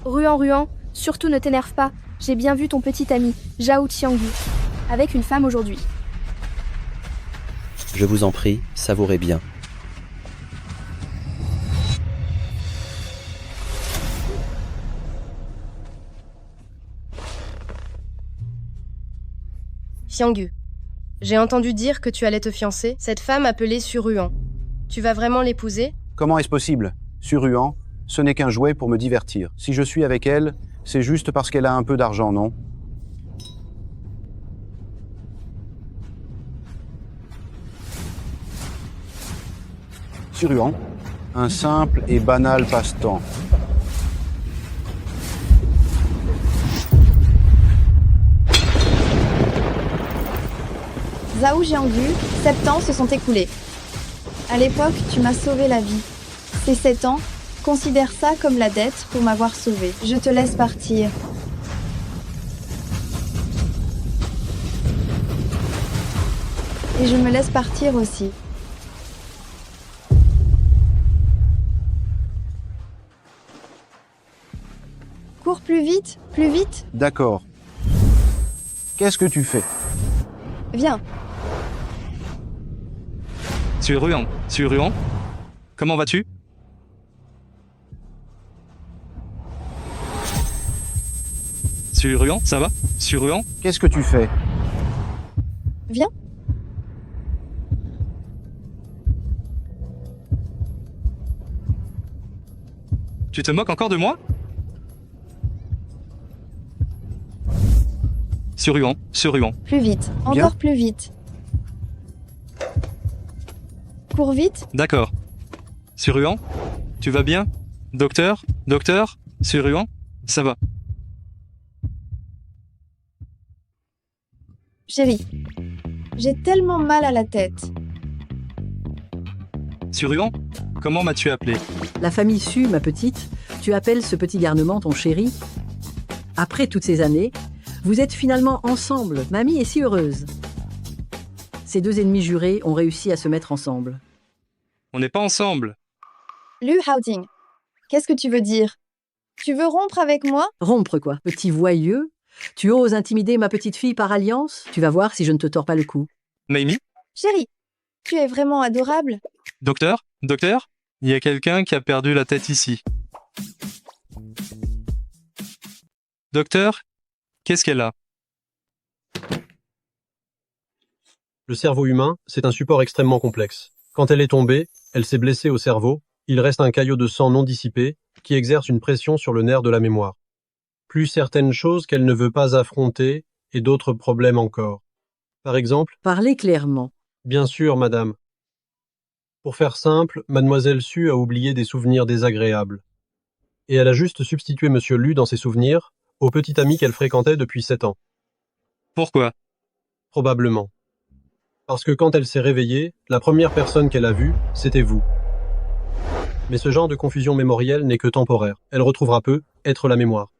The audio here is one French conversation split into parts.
Ruan, surtout ne t'énerve pas. J'ai bien vu ton petit ami, Zhao Qiangyu, avec une femme aujourd'hui. Je vous en prie, savourez bien. Xiangyu, j'ai entendu dire que tu allais te fiancer. Cette femme appelée Suruan. Tu vas vraiment l'épouser? Comment est-ce possible? Suruan, ce n'est qu'un jouet pour me divertir. Si je suis avec elle, c'est juste parce qu'elle a un peu d'argent, non? Suruan, un simple et banal passe-temps. Zhao Jiangyu, 7 ans se sont écoulés. À l'époque, tu m'as sauvé la vie. Ces 7 ans, considère ça comme la dette pour m'avoir sauvé. Je te laisse partir. Et je me laisse partir aussi. Cours plus vite, plus vite. D'accord. Qu'est-ce que tu fais? Viens. Suruan, comment vas-tu? Suruan, ça va? Suruan? Qu'est-ce que tu fais? Viens. Tu te moques encore de moi? Suruan. Plus vite. Encore plus vite. Cours vite. D'accord. Suruan, tu vas bien? Docteur, Suruan, ça va. Chérie, j'ai tellement mal à la tête. Suruan, comment m'as-tu appelé? La famille Su, ma petite, tu appelles ce petit garnement ton chéri? Après toutes ces années, vous êtes finalement ensemble. Mamie est si heureuse. Ces deux ennemis jurés ont réussi à se mettre ensemble. On n'est pas ensemble. Lu Haoting, qu'est-ce que tu veux dire? Tu veux rompre avec moi? Rompre quoi? Petit voyeux? Tu oses intimider ma petite fille par alliance? Tu vas voir si je ne te tords pas le cou. Mamie? Chérie, tu es vraiment adorable. Docteur, il y a quelqu'un qui a perdu la tête ici. Docteur, qu'est-ce qu'elle a? Le cerveau humain, c'est un support extrêmement complexe. Quand elle est tombée, elle s'est blessée au cerveau, il reste un caillot de sang non dissipé qui exerce une pression sur le nerf de la mémoire. Plus certaines choses qu'elle ne veut pas affronter et d'autres problèmes encore. Par exemple, Parlez clairement. bien sûr, madame. Pour faire simple, mademoiselle Su a oublié des souvenirs désagréables. Et elle a juste substitué monsieur Lu dans ses souvenirs au petit ami qu'elle fréquentait depuis 7 ans. Pourquoi? Probablement. Parce que quand elle s'est réveillée, la première personne qu'elle a vue, c'était vous. Mais ce genre de confusion mémorielle n'est que temporaire. Elle retrouvera peu être la mémoire.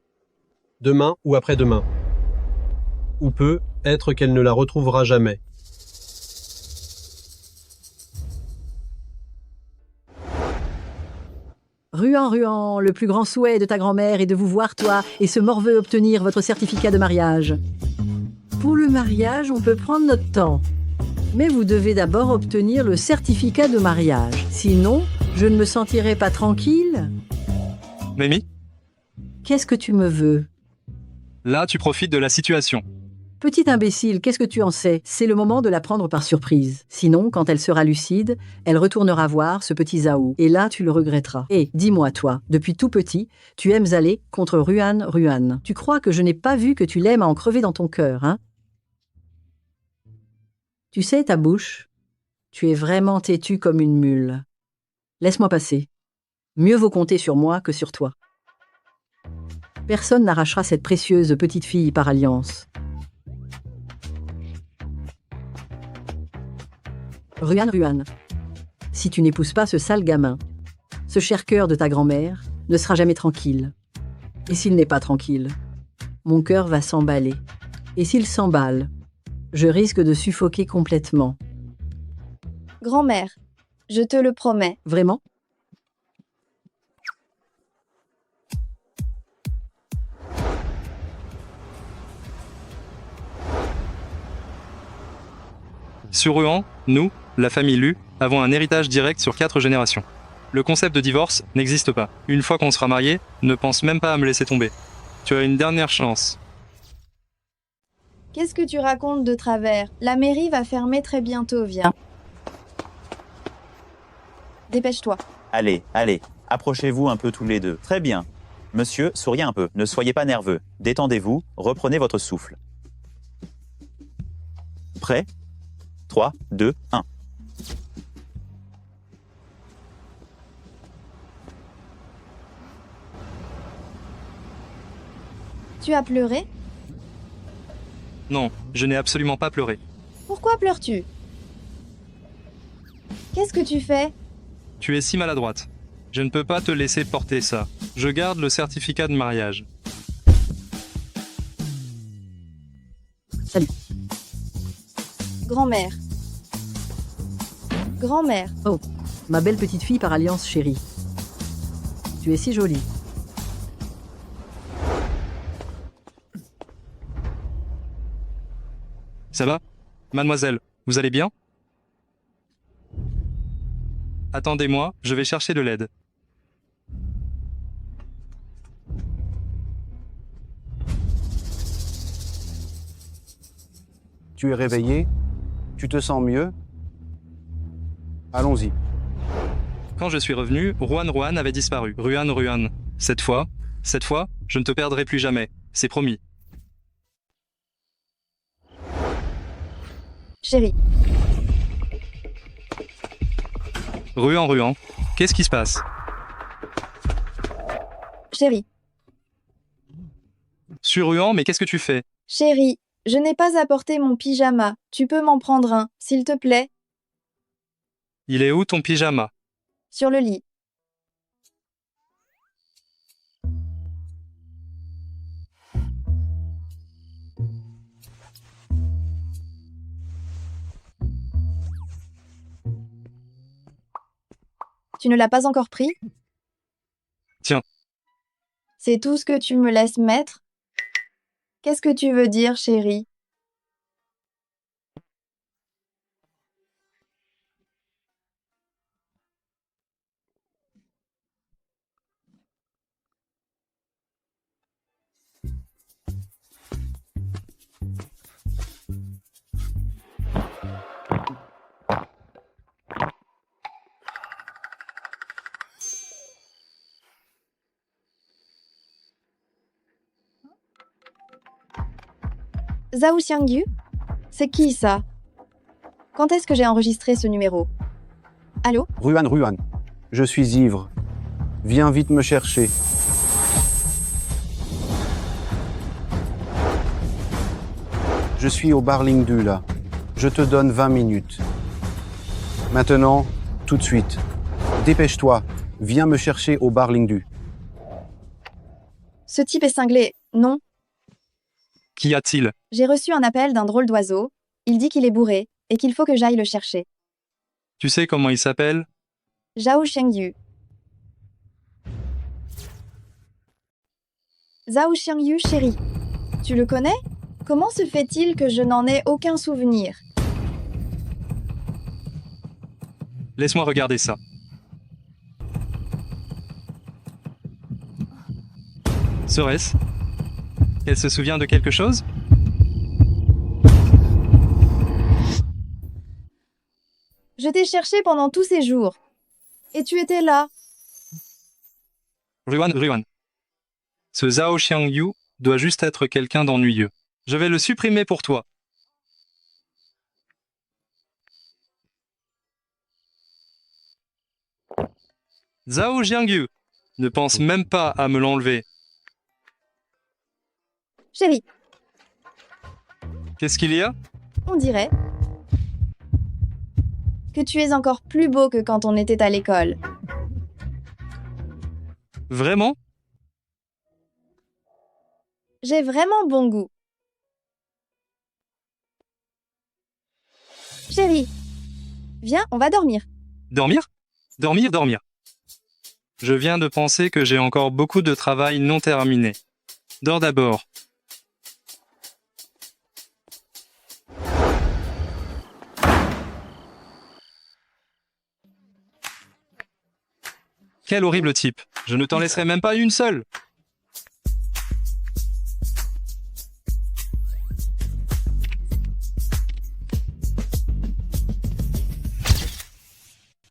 Demain ou après-demain. Ou peut être qu'elle ne la retrouvera jamais. Ruan, le plus grand souhait de ta grand-mère est de vous voir, toi, et ce morveux obtenir votre certificat de mariage. Pour le mariage, on peut prendre notre temps. Mais vous devez d'abord obtenir le certificat de mariage. Sinon, je ne me sentirai pas tranquille. Mamie? Qu'est-ce que tu me veux? Là, tu profites de la situation. Petit imbécile, qu'est-ce que tu en sais? C'est le moment de la prendre par surprise. Sinon, quand elle sera lucide, elle retournera voir ce petit Zhao. Et là, tu le regretteras. Et dis-moi, toi, depuis tout petit, tu aimes aller contre Ruan. Tu crois que je n'ai pas vu que tu l'aimes à en crever dans ton cœur, hein? Tu sais, ta bouche, tu es vraiment têtu comme une mule. Laisse-moi passer. Mieux vaut compter sur moi que sur toi. Personne n'arrachera cette précieuse petite fille par alliance. Ruan, si tu n'épouses pas ce sale gamin, ce cher cœur de ta grand-mère ne sera jamais tranquille. Et s'il n'est pas tranquille, mon cœur va s'emballer. Et s'il s'emballe, je risque de suffoquer complètement. Grand-mère, je te le promets. Vraiment? Sur Ruan, nous, la famille Lu, avons un héritage direct sur 4 générations. Le concept de divorce n'existe pas. Une fois qu'on sera marié, ne pense même pas à me laisser tomber. Tu as une dernière chance. Qu'est-ce que tu racontes de travers? La mairie va fermer très bientôt, viens. Dépêche-toi. Allez, allez, approchez-vous un peu tous les deux. Très bien. Monsieur, souriez un peu, ne soyez pas nerveux. Détendez-vous, reprenez votre souffle. Prêt? 3, 2, 1. Tu as pleuré? Non, je n'ai absolument pas pleuré. Pourquoi pleures-tu? Qu'est-ce que tu fais? Tu es si maladroite. Je ne peux pas te laisser porter ça. Je garde le certificat de mariage. Salut. Grand-mère. Grand-mère. Oh, ma belle petite fille par alliance chérie. Tu es si jolie. Ça va? Mademoiselle, vous allez bien? Attendez-moi, je vais chercher de l'aide. Tu es réveillé? Tu te sens mieux? Allons-y. Quand je suis revenu, Ruan avait disparu. Ruan. Cette fois, je ne te perdrai plus jamais. C'est promis. Chérie. Ruan, qu'est-ce qui se passe? Chérie. Sur Ruan, mais qu'est-ce que tu fais? Chérie, je n'ai pas apporté mon pyjama. Tu peux m'en prendre un, s'il te plaît? Il est où ton pyjama? Sur le lit. Tu ne l'as pas encore pris? Tiens. C'est tout ce que tu me laisses mettre? Qu'est-ce que tu veux dire, chérie? Zhao Xiangyu? C'est qui ça? Quand est-ce que j'ai enregistré ce numéro? Allô? Ruan, je suis ivre. Viens vite me chercher. Je suis au bar Lingdu là. Je te donne 20 minutes. Maintenant, tout de suite. Dépêche-toi. Viens me chercher au bar Lingdu. Ce type est cinglé, non? Qu'y a-t-il? J'ai reçu un appel d'un drôle d'oiseau. Il dit qu'il est bourré et qu'il faut que j'aille le chercher. Tu sais comment il s'appelle? Zhao Xiangyu. Zhao Xiangyu, chérie. Tu le connais? Comment se fait-il que je n'en ai aucun souvenir? Laisse-moi regarder ça. Serait-ce? Elle se souvient de quelque chose? Je t'ai cherché pendant tous ces jours. Et tu étais là. Ruan. Ce Zhao Xiangyu doit juste être quelqu'un d'ennuyeux. Je vais le supprimer pour toi. Zhao Xiangyu, ne pense même pas à me l'enlever. Chérie, Qu'est-ce qu'il y a? on dirait que tu es encore plus beau que quand on était à l'école. Vraiment? J'ai vraiment bon goût. Chérie, viens, on va dormir. Dormir? Dormir. Je viens de penser que j'ai encore beaucoup de travail non terminé. Dors d'abord. Quel horrible type. Je ne t'en laisserai même pas une seule.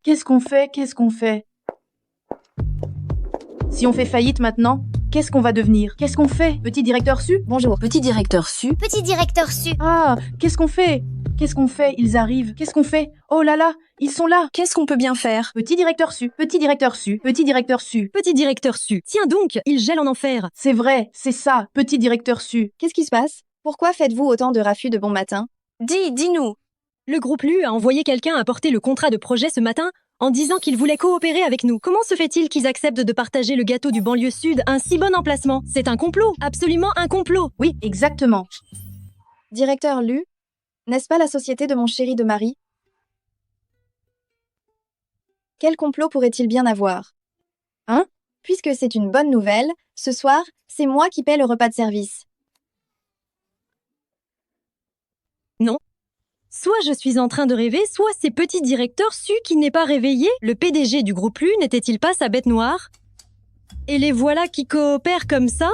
Qu'est-ce qu'on fait? Qu'est-ce qu'on fait? Si on fait faillite maintenant, qu'est-ce qu'on va devenir? Qu'est-ce qu'on fait? Petit directeur su? Bonjour. Petit directeur su. Petit directeur su. Ah, qu'est-ce qu'on fait? Qu'est-ce qu'on fait? Ils arrivent. Qu'est-ce qu'on fait? Oh là là, ils sont là. Qu'est-ce qu'on peut bien faire? Petit directeur su, petit directeur su, petit directeur su. Petit directeur su. Tiens donc, il gèle en enfer. C'est vrai, c'est ça, petit directeur su. Qu'est-ce qui se passe? Pourquoi faites-vous autant de raffus de bon matin? Dis-nous. Le groupe LU a envoyé quelqu'un apporter le contrat de projet ce matin en disant qu'il voulait coopérer avec nous. Comment se fait-il qu'ils acceptent de partager le gâteau du banlieue sud, un si bon emplacement? C'est un complot, absolument un complot. Oui, exactement. Directeur Lu, n'est-ce pas la société de mon chéri de mari? Quel complot pourrait-il bien avoir? Hein? Puisque c'est une bonne nouvelle, ce soir, c'est moi qui paie le repas de service. Non. Soit je suis en train de rêver, soit c'est petit directeur su qui n'est pas réveillé. Le PDG du groupe LU n'était-il pas sa bête noire? Et les voilà qui coopèrent comme ça?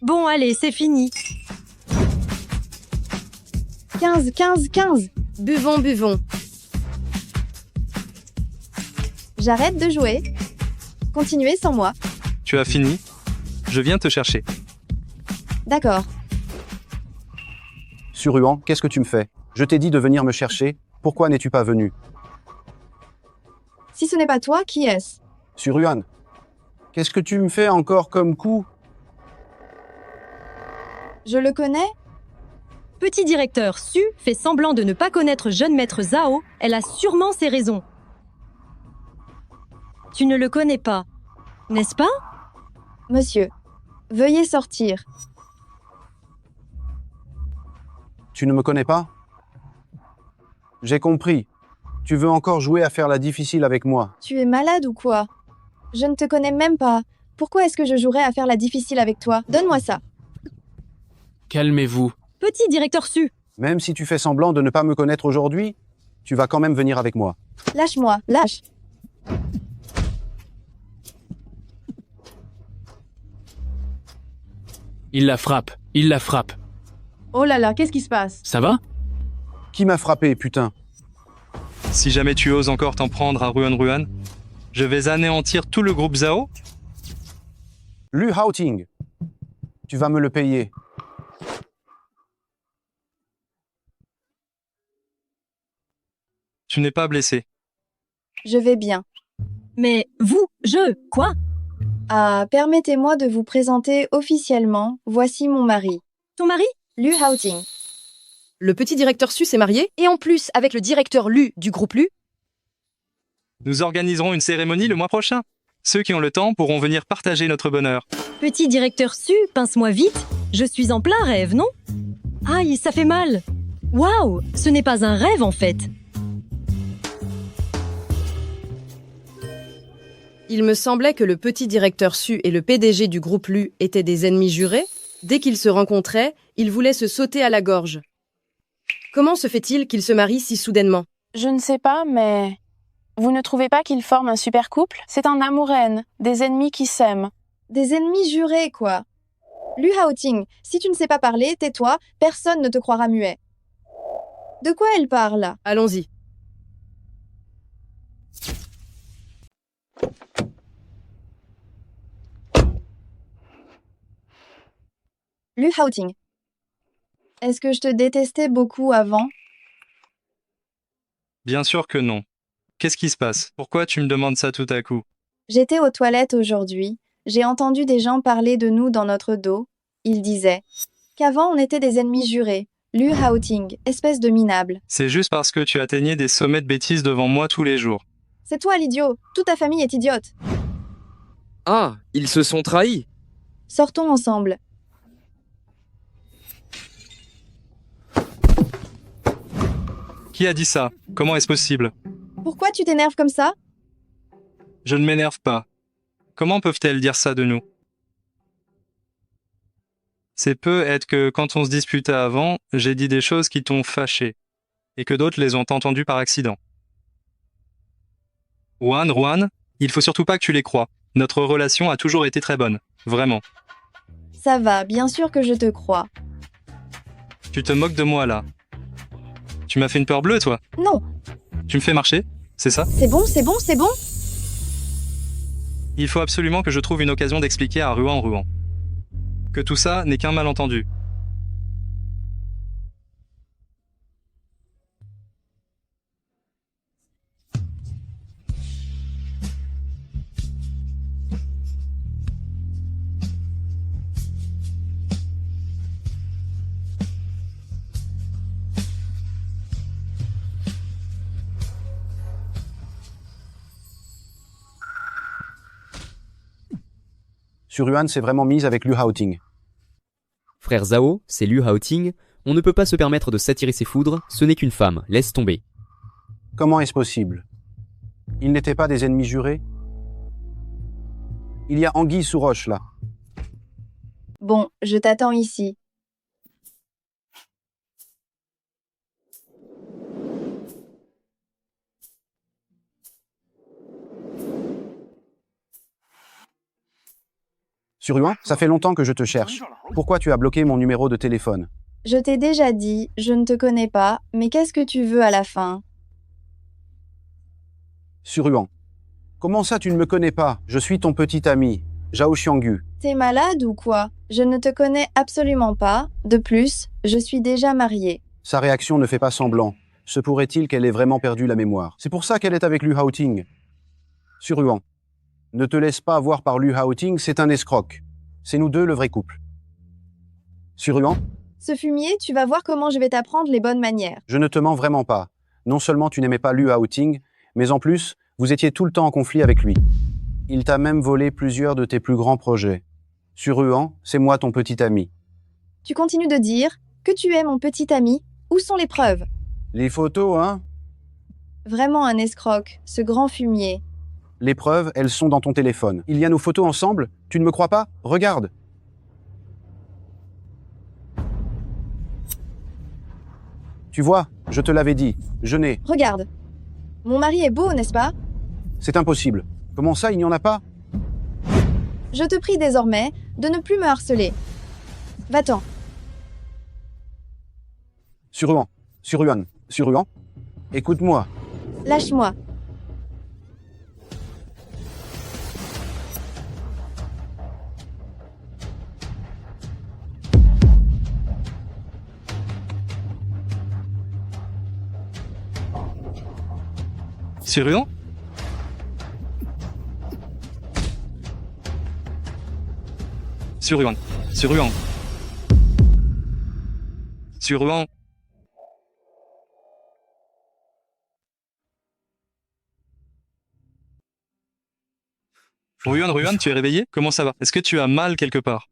Bon, allez, c'est fini. 15. Buvons. J'arrête de jouer. Continuez sans moi. Tu as fini? Je viens te chercher. D'accord. Suruhan, qu'est-ce que tu me fais? Je t'ai dit de venir me chercher. Pourquoi n'es-tu pas venu? Si ce n'est pas toi, qui est-ce? Suruhan, qu'est-ce que tu me fais encore comme coup? Je le connais? Petit directeur su fait semblant de ne pas connaître jeune maître Zhao. Elle a sûrement ses raisons. Tu ne le connais pas, n'est-ce pas? Monsieur, veuillez sortir. Tu ne me connais pas? J'ai compris. Tu veux encore jouer à faire la difficile avec moi. Tu es malade ou quoi? Je ne te connais même pas. Pourquoi est-ce que je jouerais à faire la difficile avec toi? Donne-moi ça. Calmez-vous. Petit directeur su. Même si tu fais semblant de ne pas me connaître aujourd'hui, tu vas quand même venir avec moi. Lâche-moi, lâche. Il la frappe. Il la frappe. Oh là là, qu'est-ce qui se passe? Ça va? Qui m'a frappé, putain? Si jamais tu oses encore t'en prendre à Ruan, je vais anéantir tout le groupe Zhao. Lu Haoting, tu vas me le payer. Tu n'es pas blessé. Je vais bien. Mais vous, quoi? Ah, permettez-moi de vous présenter officiellement. Voici mon mari. Ton mari? Lu Haoting. Le petit directeur su s'est marié, et en plus avec le directeur Lu du groupe Lu. Nous organiserons une cérémonie le mois prochain. Ceux qui ont le temps pourront venir partager notre bonheur. Petit directeur su, pince-moi vite. Je suis en plein rêve, non? Aïe, ça fait mal. Waouh, ce n'est pas un rêve en fait. Il me semblait que le petit directeur su et le PDG du groupe Lu étaient des ennemis jurés. Dès qu'ils se rencontraient, ils voulaient se sauter à la gorge. Comment se fait-il qu'ils se marient si soudainement? Je ne sais pas, mais... Vous ne trouvez pas qu'ils forment un super couple? C'est un amour-haine, des ennemis qui s'aiment. Des ennemis jurés, quoi. Lu Haoting, si tu ne sais pas parler, tais-toi, personne ne te croira muet. De quoi elle parle? Allons-y. Lu Haoting. Est-ce que je te détestais beaucoup avant? Bien sûr que non. Qu'est-ce qui se passe? Pourquoi tu me demandes ça tout à coup? J'étais aux toilettes aujourd'hui. J'ai entendu des gens parler de nous dans notre dos. Ils disaient qu'avant on était des ennemis jurés. Lu Haoting, espèce de minable. C'est juste parce que tu atteignais des sommets de bêtises devant moi tous les jours. C'est toi l'idiot. Toute ta famille est idiote. Ah, ils se sont trahis. Sortons ensemble. Qui a dit ça? Comment est-ce possible? Pourquoi tu t'énerves comme ça? Je ne m'énerve pas. Comment peuvent-elles dire ça de nous? C'est peut-être que quand on se disputait avant, j'ai dit des choses qui t'ont fâché, et que d'autres les ont entendues par accident. Rohan, il faut surtout pas que tu les crois. Notre relation a toujours été très bonne. Vraiment. Ça va, bien sûr que je te crois. Tu te moques de moi là. Tu m'as fait une peur bleue, toi. Non, Tu me fais marcher, c'est ça? c'est bon, c'est bon, c'est bon. Il faut absolument que je trouve une occasion d'expliquer à Ruan que tout ça n'est qu'un malentendu. Suruhan s'est vraiment mise avec Liu Haoting. Frère Zhao, c'est Liu Haoting, on ne peut pas se permettre de s'attirer ses foudres, ce n'est qu'une femme, laisse tomber. Comment est-ce possible? Ils n'étaient pas des ennemis jurés? Il y a anguille sous roche, là. Bon, je t'attends ici. Suruhan, ça fait longtemps que je te cherche. Pourquoi tu as bloqué mon numéro de téléphone? Je t'ai déjà dit, je ne te connais pas, mais qu'est-ce que tu veux à la fin? Suruhan, comment ça tu ne me connais pas? Je suis ton petit ami, Zhao Xiangyu. T'es malade ou quoi? Je ne te connais absolument pas. De plus, je suis déjà mariée. Sa réaction ne fait pas semblant. Se pourrait-il qu'elle ait vraiment perdu la mémoire? C'est pour ça qu'elle est avec Liu Haoting. Suruhan, ne te laisse pas avoir par Liu Haoting, c'est un escroc. C'est nous deux le vrai couple. Suruhan, Ce fumier, tu vas voir comment je vais t'apprendre les bonnes manières. je ne te mens vraiment pas. Non seulement tu n'aimais pas Liu Haoting, mais en plus, vous étiez tout le temps en conflit avec lui. Il t'a même volé plusieurs de tes plus grands projets. Suruhan, c'est moi ton petit ami. Tu continues de dire que tu es mon petit ami. Où sont les preuves? Les photos, hein? Vraiment un escroc, ce grand fumier. Les preuves, elles sont dans ton téléphone. Il y a nos photos ensemble? Tu ne me crois pas? Regarde. Tu vois, je te l'avais dit, je n'ai... Regarde. Mon mari est beau, n'est-ce pas? C'est impossible. Comment ça, il n'y en a pas? Je te prie désormais de ne plus me harceler. Va-t'en. Suruhan, écoute-moi. Lâche-moi. Suruhan? Suruhan. Ruhan, tu es réveillé? Comment ça va? Est-ce que tu as mal quelque part?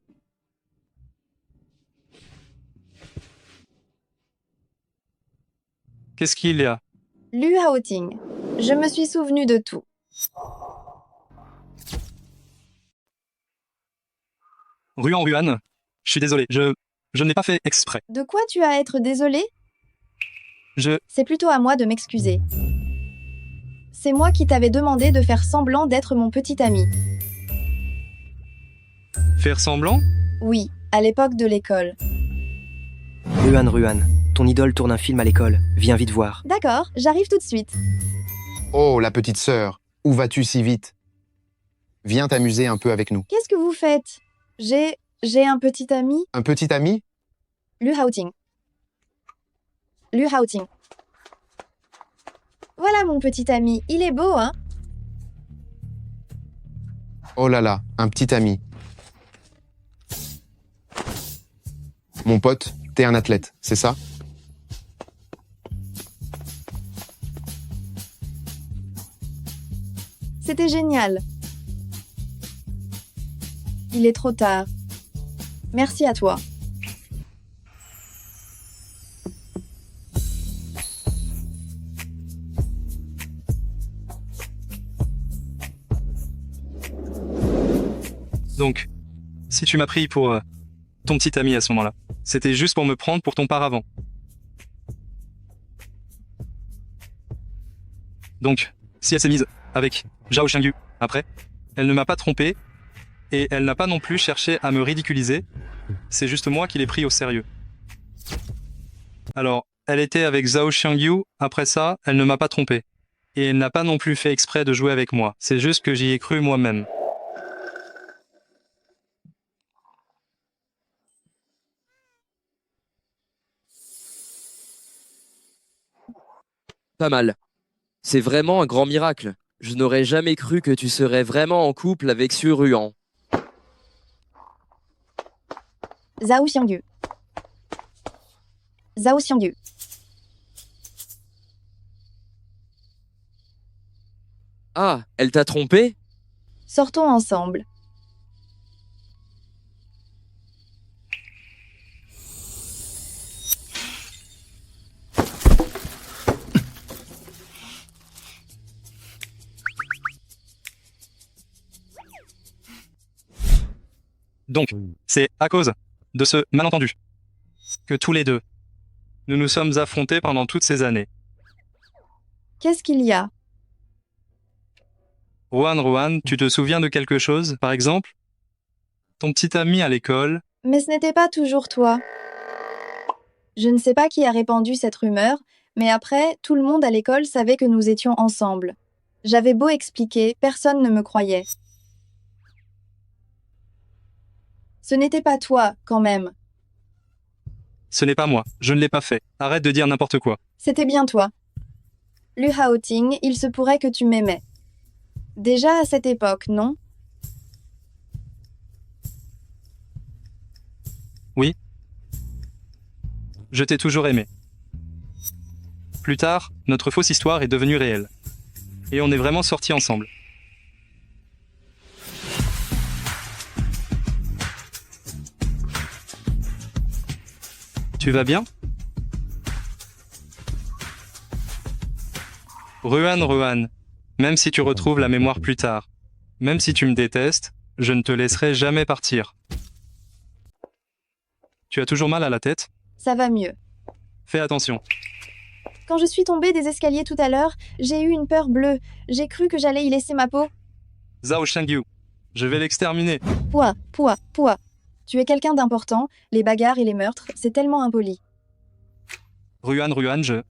Qu'est-ce qu'il y a? Liu Haoting. Je me suis souvenu de tout. Ruhan, je suis désolé, je n'ai pas fait exprès. De quoi tu as à être désolé? Je... C'est plutôt à moi de m'excuser. C'est moi qui t'avais demandé de faire semblant d'être mon petit ami. Faire semblant? Oui, à l'époque de l'école. Ruhan, ton idole tourne un film à l'école. Viens vite voir. D'accord, j'arrive tout de suite. Oh, la petite sœur, où vas-tu si vite? Viens t'amuser un peu avec nous. Qu'est-ce que vous faites? J'ai un petit ami. Un petit ami? Liu Haoting. Voilà mon petit ami, il est beau, hein? Oh là là, un petit ami. Mon pote, t'es un athlète, c'est ça? C'était génial. Il est trop tard. Merci à toi. Donc, si tu m'as pris pour ton petit ami à ce moment-là, c'était juste pour me prendre pour ton paravent. Donc, si elle s'est mise avec Zhao Xiangyu. Après, elle ne m'a pas trompé, et elle n'a pas non plus cherché à me ridiculiser. C'est juste moi qui l'ai pris au sérieux. Alors, elle était avec Zhao Xiangyu, après ça, elle ne m'a pas trompé. Et elle n'a pas non plus fait exprès de jouer avec moi, c'est juste que j'y ai cru moi-même. Pas mal. C'est vraiment un grand miracle. Je n'aurais jamais cru que tu serais vraiment en couple avec Su Ruan. Zhao Xiangyu. Zhao Xiangyu. Ah, elle t'a trompé? Sortons ensemble. Donc, c'est à cause de ce malentendu que tous les deux, nous nous sommes affrontés pendant toutes ces années. Qu'est-ce qu'il y a? Rohan, tu te souviens de quelque chose, par exemple? Ton petit ami à l'école? Mais ce n'était pas toujours toi. Je ne sais pas qui a répandu cette rumeur, mais après, tout le monde à l'école savait que nous étions ensemble. J'avais beau expliquer, personne ne me croyait. Ce n'était pas toi, quand même. Ce n'est pas moi, je ne l'ai pas fait. Arrête de dire n'importe quoi. C'était bien toi. Lu Haoting, il se pourrait que tu m'aimais. Déjà à cette époque, non? Oui. Je t'ai toujours aimé. Plus tard, notre fausse histoire est devenue réelle. Et on est vraiment sortis ensemble. Tu vas bien? Ruan, même si tu retrouves la mémoire plus tard, même si tu me détestes, je ne te laisserai jamais partir. Tu as toujours mal à la tête? Ça va mieux. Fais attention. Quand je suis tombée des escaliers tout à l'heure, j'ai eu une peur bleue. J'ai cru que j'allais y laisser ma peau. Zhao Xiangyu, je vais l'exterminer. Pouah. Tu es quelqu'un d'important, les bagarres et les meurtres, c'est tellement impoli. Ruan,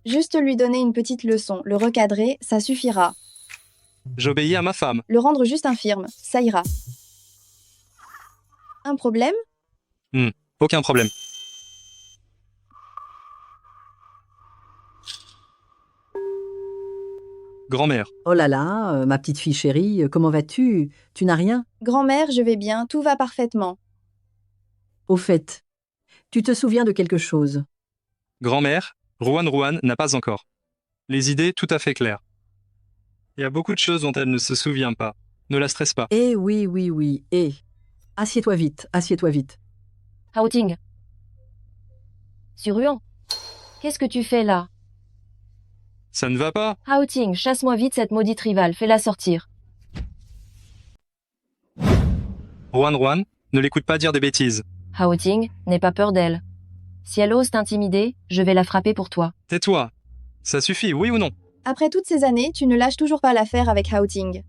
Juste lui donner une petite leçon, le recadrer, ça suffira. J'obéis à ma femme. Le rendre juste infirme, ça ira. Un problème? Aucun problème. Grand-mère. Oh là là, ma petite fille chérie, comment vas-tu? Tu n'as rien? Grand-mère, je vais bien, tout va parfaitement. Au fait, tu te souviens de quelque chose? Grand-mère, Ruan n'a pas encore. Les idées tout à fait claires. Il y a beaucoup de choses dont elle ne se souvient pas. Ne la stresse pas. Eh oui, Assieds-toi vite. Haoting. Su Ruan. Qu'est-ce que tu fais là? Ça ne va pas. Haoting, chasse-moi vite cette maudite rivale, fais-la sortir. Ruan, ne l'écoute pas dire des bêtises. Haoting, n'aie pas peur d'elle. Si elle ose t'intimider, je vais la frapper pour toi. Tais-toi. Ça suffit, oui ou non? Après toutes ces années, tu ne lâches toujours pas l'affaire avec Haoting.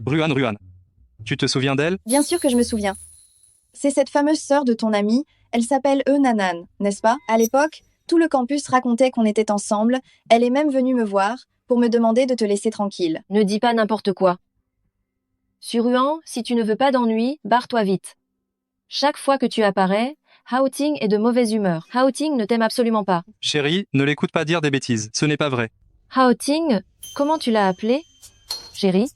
Ruan, tu te souviens d'elle? Bien sûr que je me souviens. C'est cette fameuse sœur de ton amie, elle s'appelle Nanan, n'est-ce pas? À l'époque, tout le campus racontait qu'on était ensemble, elle est même venue me voir pour me demander de te laisser tranquille. Ne dis pas n'importe quoi. Su Ruan, si tu ne veux pas d'ennui, barre-toi vite. Chaque fois que tu apparais, Haoting est de mauvaise humeur. Haoting ne t'aime absolument pas. Chérie, ne l'écoute pas dire des bêtises, ce n'est pas vrai. Haoting, comment tu l'as appelé? Chérie?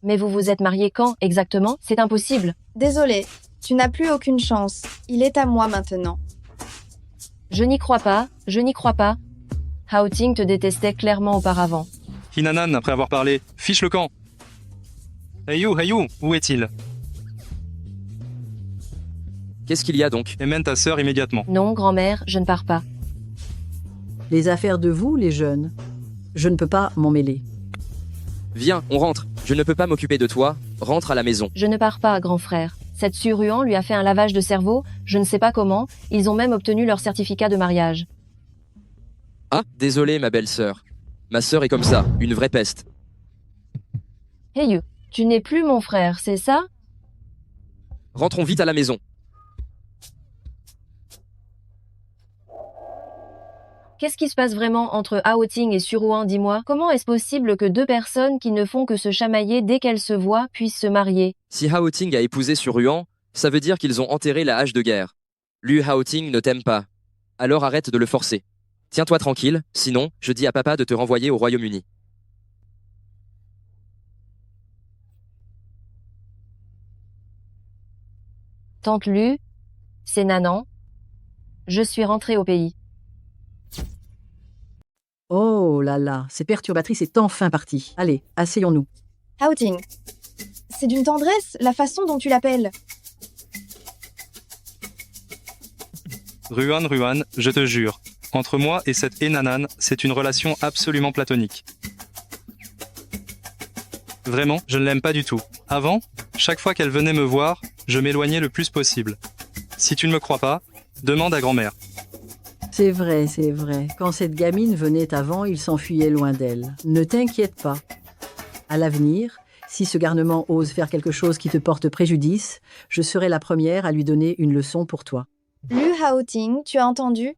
Mais vous vous êtes mariés quand, exactement? C'est impossible. Désolée, tu n'as plus aucune chance. Il est à moi maintenant. Je n'y crois pas. Haoting te détestait clairement auparavant. Hinanan, après avoir parlé, fiche le camp. Hey you, où est-il? Qu'est-ce qu'il y a donc? Emmène ta sœur immédiatement. Non, grand-mère, je ne pars pas. Les affaires de vous, les jeunes, je ne peux pas m'en mêler. Viens, on rentre. Je ne peux pas m'occuper de toi. Rentre à la maison. Je ne pars pas, grand frère. Cette Su Ruan lui a fait un lavage de cerveau, je ne sais pas comment, ils ont même obtenu leur certificat de mariage. Ah, désolé ma belle-sœur. Ma sœur est comme ça, une vraie peste. Hey you, tu n'es plus mon frère, c'est ça? Rentrons vite à la maison. Qu'est-ce qui se passe vraiment entre Haoting et Suruan, dis-moi? Comment est-ce possible que deux personnes qui ne font que se chamailler dès qu'elles se voient puissent se marier? Si Haoting a épousé Suruan, ça veut dire qu'ils ont enterré la hache de guerre. Lu Haoting ne t'aime pas. Alors arrête de le forcer. Tiens-toi tranquille, sinon, je dis à papa de te renvoyer au Royaume-Uni. Tante Lu, c'est Nanan. Je suis rentrée au pays. Oh là là, ces perturbatrices est enfin partie. Allez, asseyons-nous. Haoting, c'est d'une tendresse la façon dont tu l'appelles. Ruan, je te jure. Entre moi et cette Nanan, c'est une relation absolument platonique. Vraiment, je ne l'aime pas du tout. Avant, chaque fois qu'elle venait me voir, je m'éloignais le plus possible. Si tu ne me crois pas, demande à grand-mère. C'est vrai, c'est vrai. Quand cette gamine venait avant, il s'enfuyait loin d'elle. Ne t'inquiète pas. À l'avenir, si ce garnement ose faire quelque chose qui te porte préjudice, je serai la première à lui donner une leçon pour toi. Lu Haoting, tu as entendu?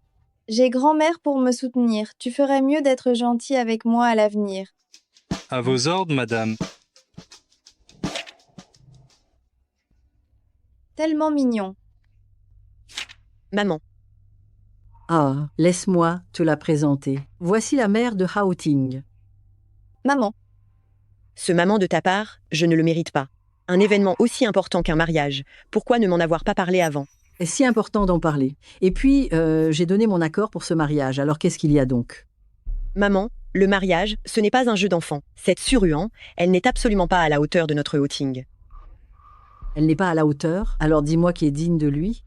J'ai grand-mère pour me soutenir. Tu ferais mieux d'être gentil avec moi à l'avenir. À vos ordres, madame. Tellement mignon. Maman. Ah, laisse-moi te la présenter. Voici la mère de Haoting. Maman. Ce maman de ta part, je ne le mérite pas. Un événement aussi important qu'un mariage. Pourquoi ne m'en avoir pas parlé avant? C'est si important d'en parler. Et puis, j'ai donné mon accord pour ce mariage. Alors qu'est-ce qu'il y a donc? Maman, le mariage, ce n'est pas un jeu d'enfant. Cette Suruan, elle n'est absolument pas à la hauteur de notre Haoting. Elle n'est pas à la hauteur? Alors dis-moi qui est digne de lui.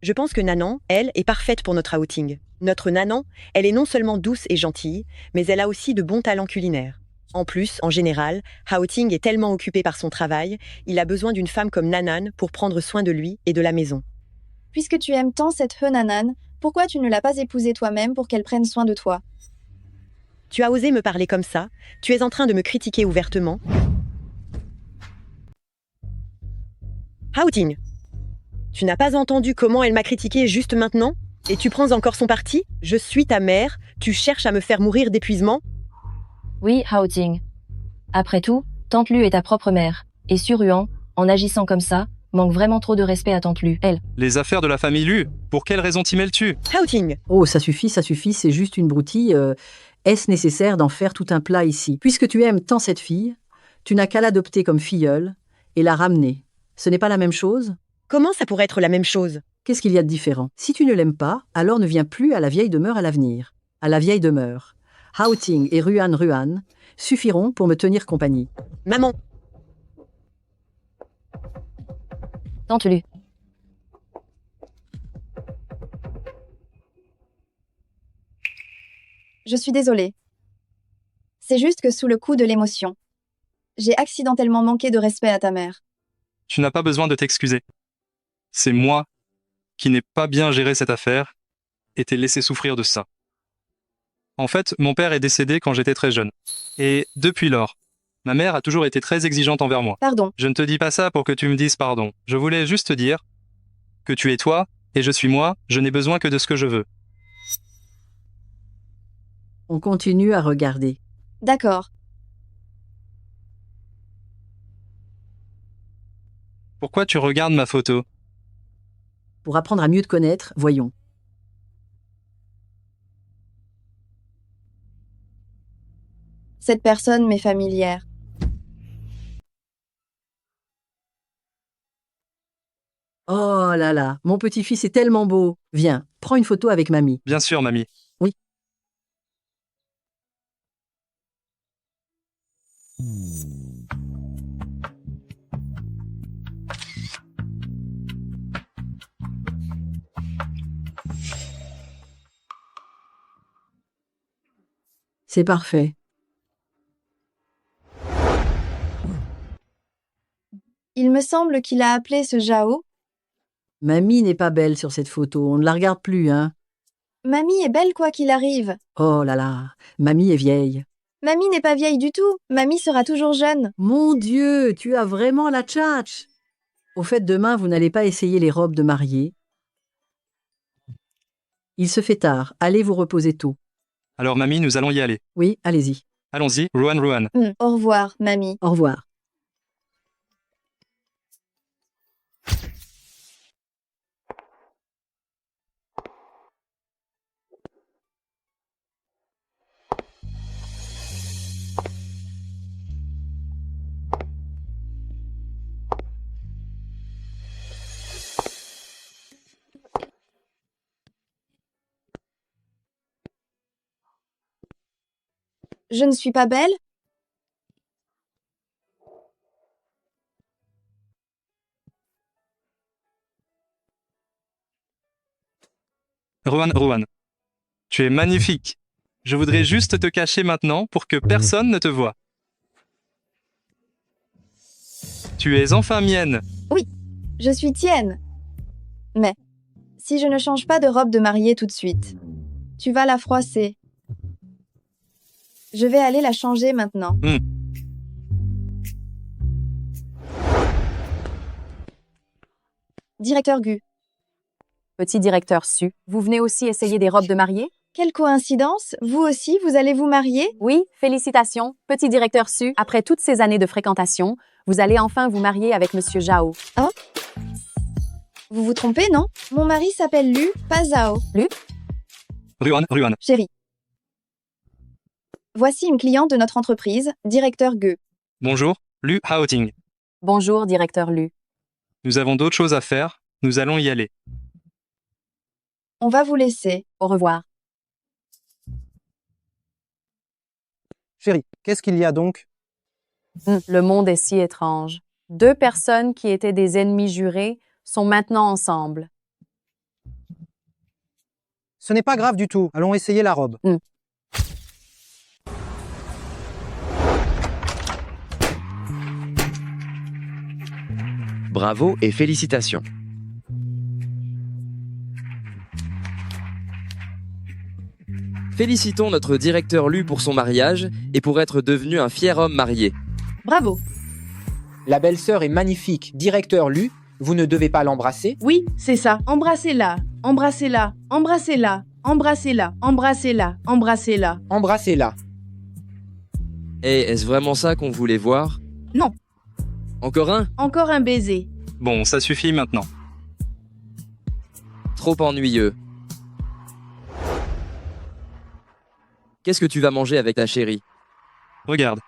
Je pense que Nanan, elle, est parfaite pour notre Haoting. Notre Nanan, elle est non seulement douce et gentille, mais elle a aussi de bons talents culinaires. En plus, en général, Haoting est tellement occupé par son travail, il a besoin d'une femme comme Nanan pour prendre soin de lui et de la maison. Puisque tu aimes tant cette Nanan, pourquoi tu ne l'as pas épousée toi-même pour qu'elle prenne soin de toi? Tu as osé me parler comme ça? Tu es en train de me critiquer ouvertement? Haoting, tu n'as pas entendu comment elle m'a critiqué juste maintenant? Et tu prends encore son parti? Je suis ta mère, tu cherches à me faire mourir d'épuisement? Oui, Haoting. Après tout, Tante Lu est ta propre mère. Et Suruan, en agissant comme ça, manque vraiment trop de respect à Tante Lu, elle. Les affaires de la famille Lu, pour quelle raison t'y mêles-tu? Haoting. Oh, ça suffit, c'est juste une broutille. Est-ce nécessaire d'en faire tout un plat ici? Puisque tu aimes tant cette fille, tu n'as qu'à l'adopter comme filleule et la ramener. Ce n'est pas la même chose? Comment ça pourrait être la même chose? Qu'est-ce qu'il y a de différent? Si tu ne l'aimes pas, alors ne viens plus à la vieille demeure à l'avenir. À la vieille demeure. Haoting et Ruan suffiront pour me tenir compagnie. Maman. Tante Lu. Je suis désolée. C'est juste que sous le coup de l'émotion, j'ai accidentellement manqué de respect à ta mère. Tu n'as pas besoin de t'excuser. C'est moi qui n'ai pas bien géré cette affaire et t'ai laissé souffrir de ça. En fait, mon père est décédé quand j'étais très jeune. Et depuis lors, ma mère a toujours été très exigeante envers moi. Pardon. Je ne te dis pas ça pour que tu me dises pardon. Je voulais juste te dire que tu es toi et je suis moi, je n'ai besoin que de ce que je veux. On continue à regarder. D'accord. Pourquoi tu regardes ma photo? Pour apprendre à mieux te connaître, voyons. Cette personne m'est familière. Oh là là, mon petit-fils est tellement beau. Viens, prends une photo avec mamie. Bien sûr, mamie. Oui. C'est parfait. Il me semble qu'il a appelé ce Zhao. Mamie n'est pas belle sur cette photo, on ne la regarde plus, hein. Mamie est belle quoi qu'il arrive. Oh là là, mamie est vieille. Mamie n'est pas vieille du tout. Mamie sera toujours jeune. Mon Dieu, tu as vraiment la tchatch. Au fait, demain, vous n'allez pas essayer les robes de mariée. Il se fait tard. Allez vous reposer tôt. Alors mamie, nous allons y aller. Oui, allez-y. Allons-y, Ruan. Au revoir, mamie. Au revoir. Je ne suis pas belle? Ruan. Tu es magnifique. Je voudrais juste te cacher maintenant pour que personne ne te voie. Tu es enfin mienne. Oui, je suis tienne. Mais, si je ne change pas de robe de mariée tout de suite, tu vas la froisser. Je vais aller la changer maintenant. Directeur Gu. Petit directeur Su, vous venez aussi essayer des robes de mariée? Quelle coïncidence! Vous aussi, vous allez vous marier? Oui, félicitations, petit directeur Su. Après toutes ces années de fréquentation, vous allez enfin vous marier avec Monsieur Zhao. Oh? Vous vous trompez, non? Mon mari s'appelle Lu, pas Zhao. Lu? Ruan. Chérie. Voici une cliente de notre entreprise, directeur Gu. Bonjour, Lu Haoting. Bonjour, directeur Lu. Nous avons d'autres choses à faire, nous allons y aller. On va vous laisser. Au revoir. Chérie, qu'est-ce qu'il y a donc? Le monde est si étrange. 2 personnes qui étaient des ennemis jurés sont maintenant ensemble. Ce n'est pas grave du tout. Allons essayer la robe. Bravo et félicitations. Félicitons notre directeur Lu pour son mariage et pour être devenu un fier homme marié. Bravo. La belle-sœur est magnifique. Directeur Lu, vous ne devez pas l'embrasser? Oui, c'est ça. Embrassez-la. Embrassez-la. Embrassez-la. Embrassez-la. Embrassez-la. Embrassez-la. Embrassez-la. Et est-ce vraiment ça qu'on voulait voir? Non. Encore un? Encore un baiser. Bon, ça suffit maintenant. Trop ennuyeux. Qu'est-ce que tu vas manger avec ta chérie? Regarde.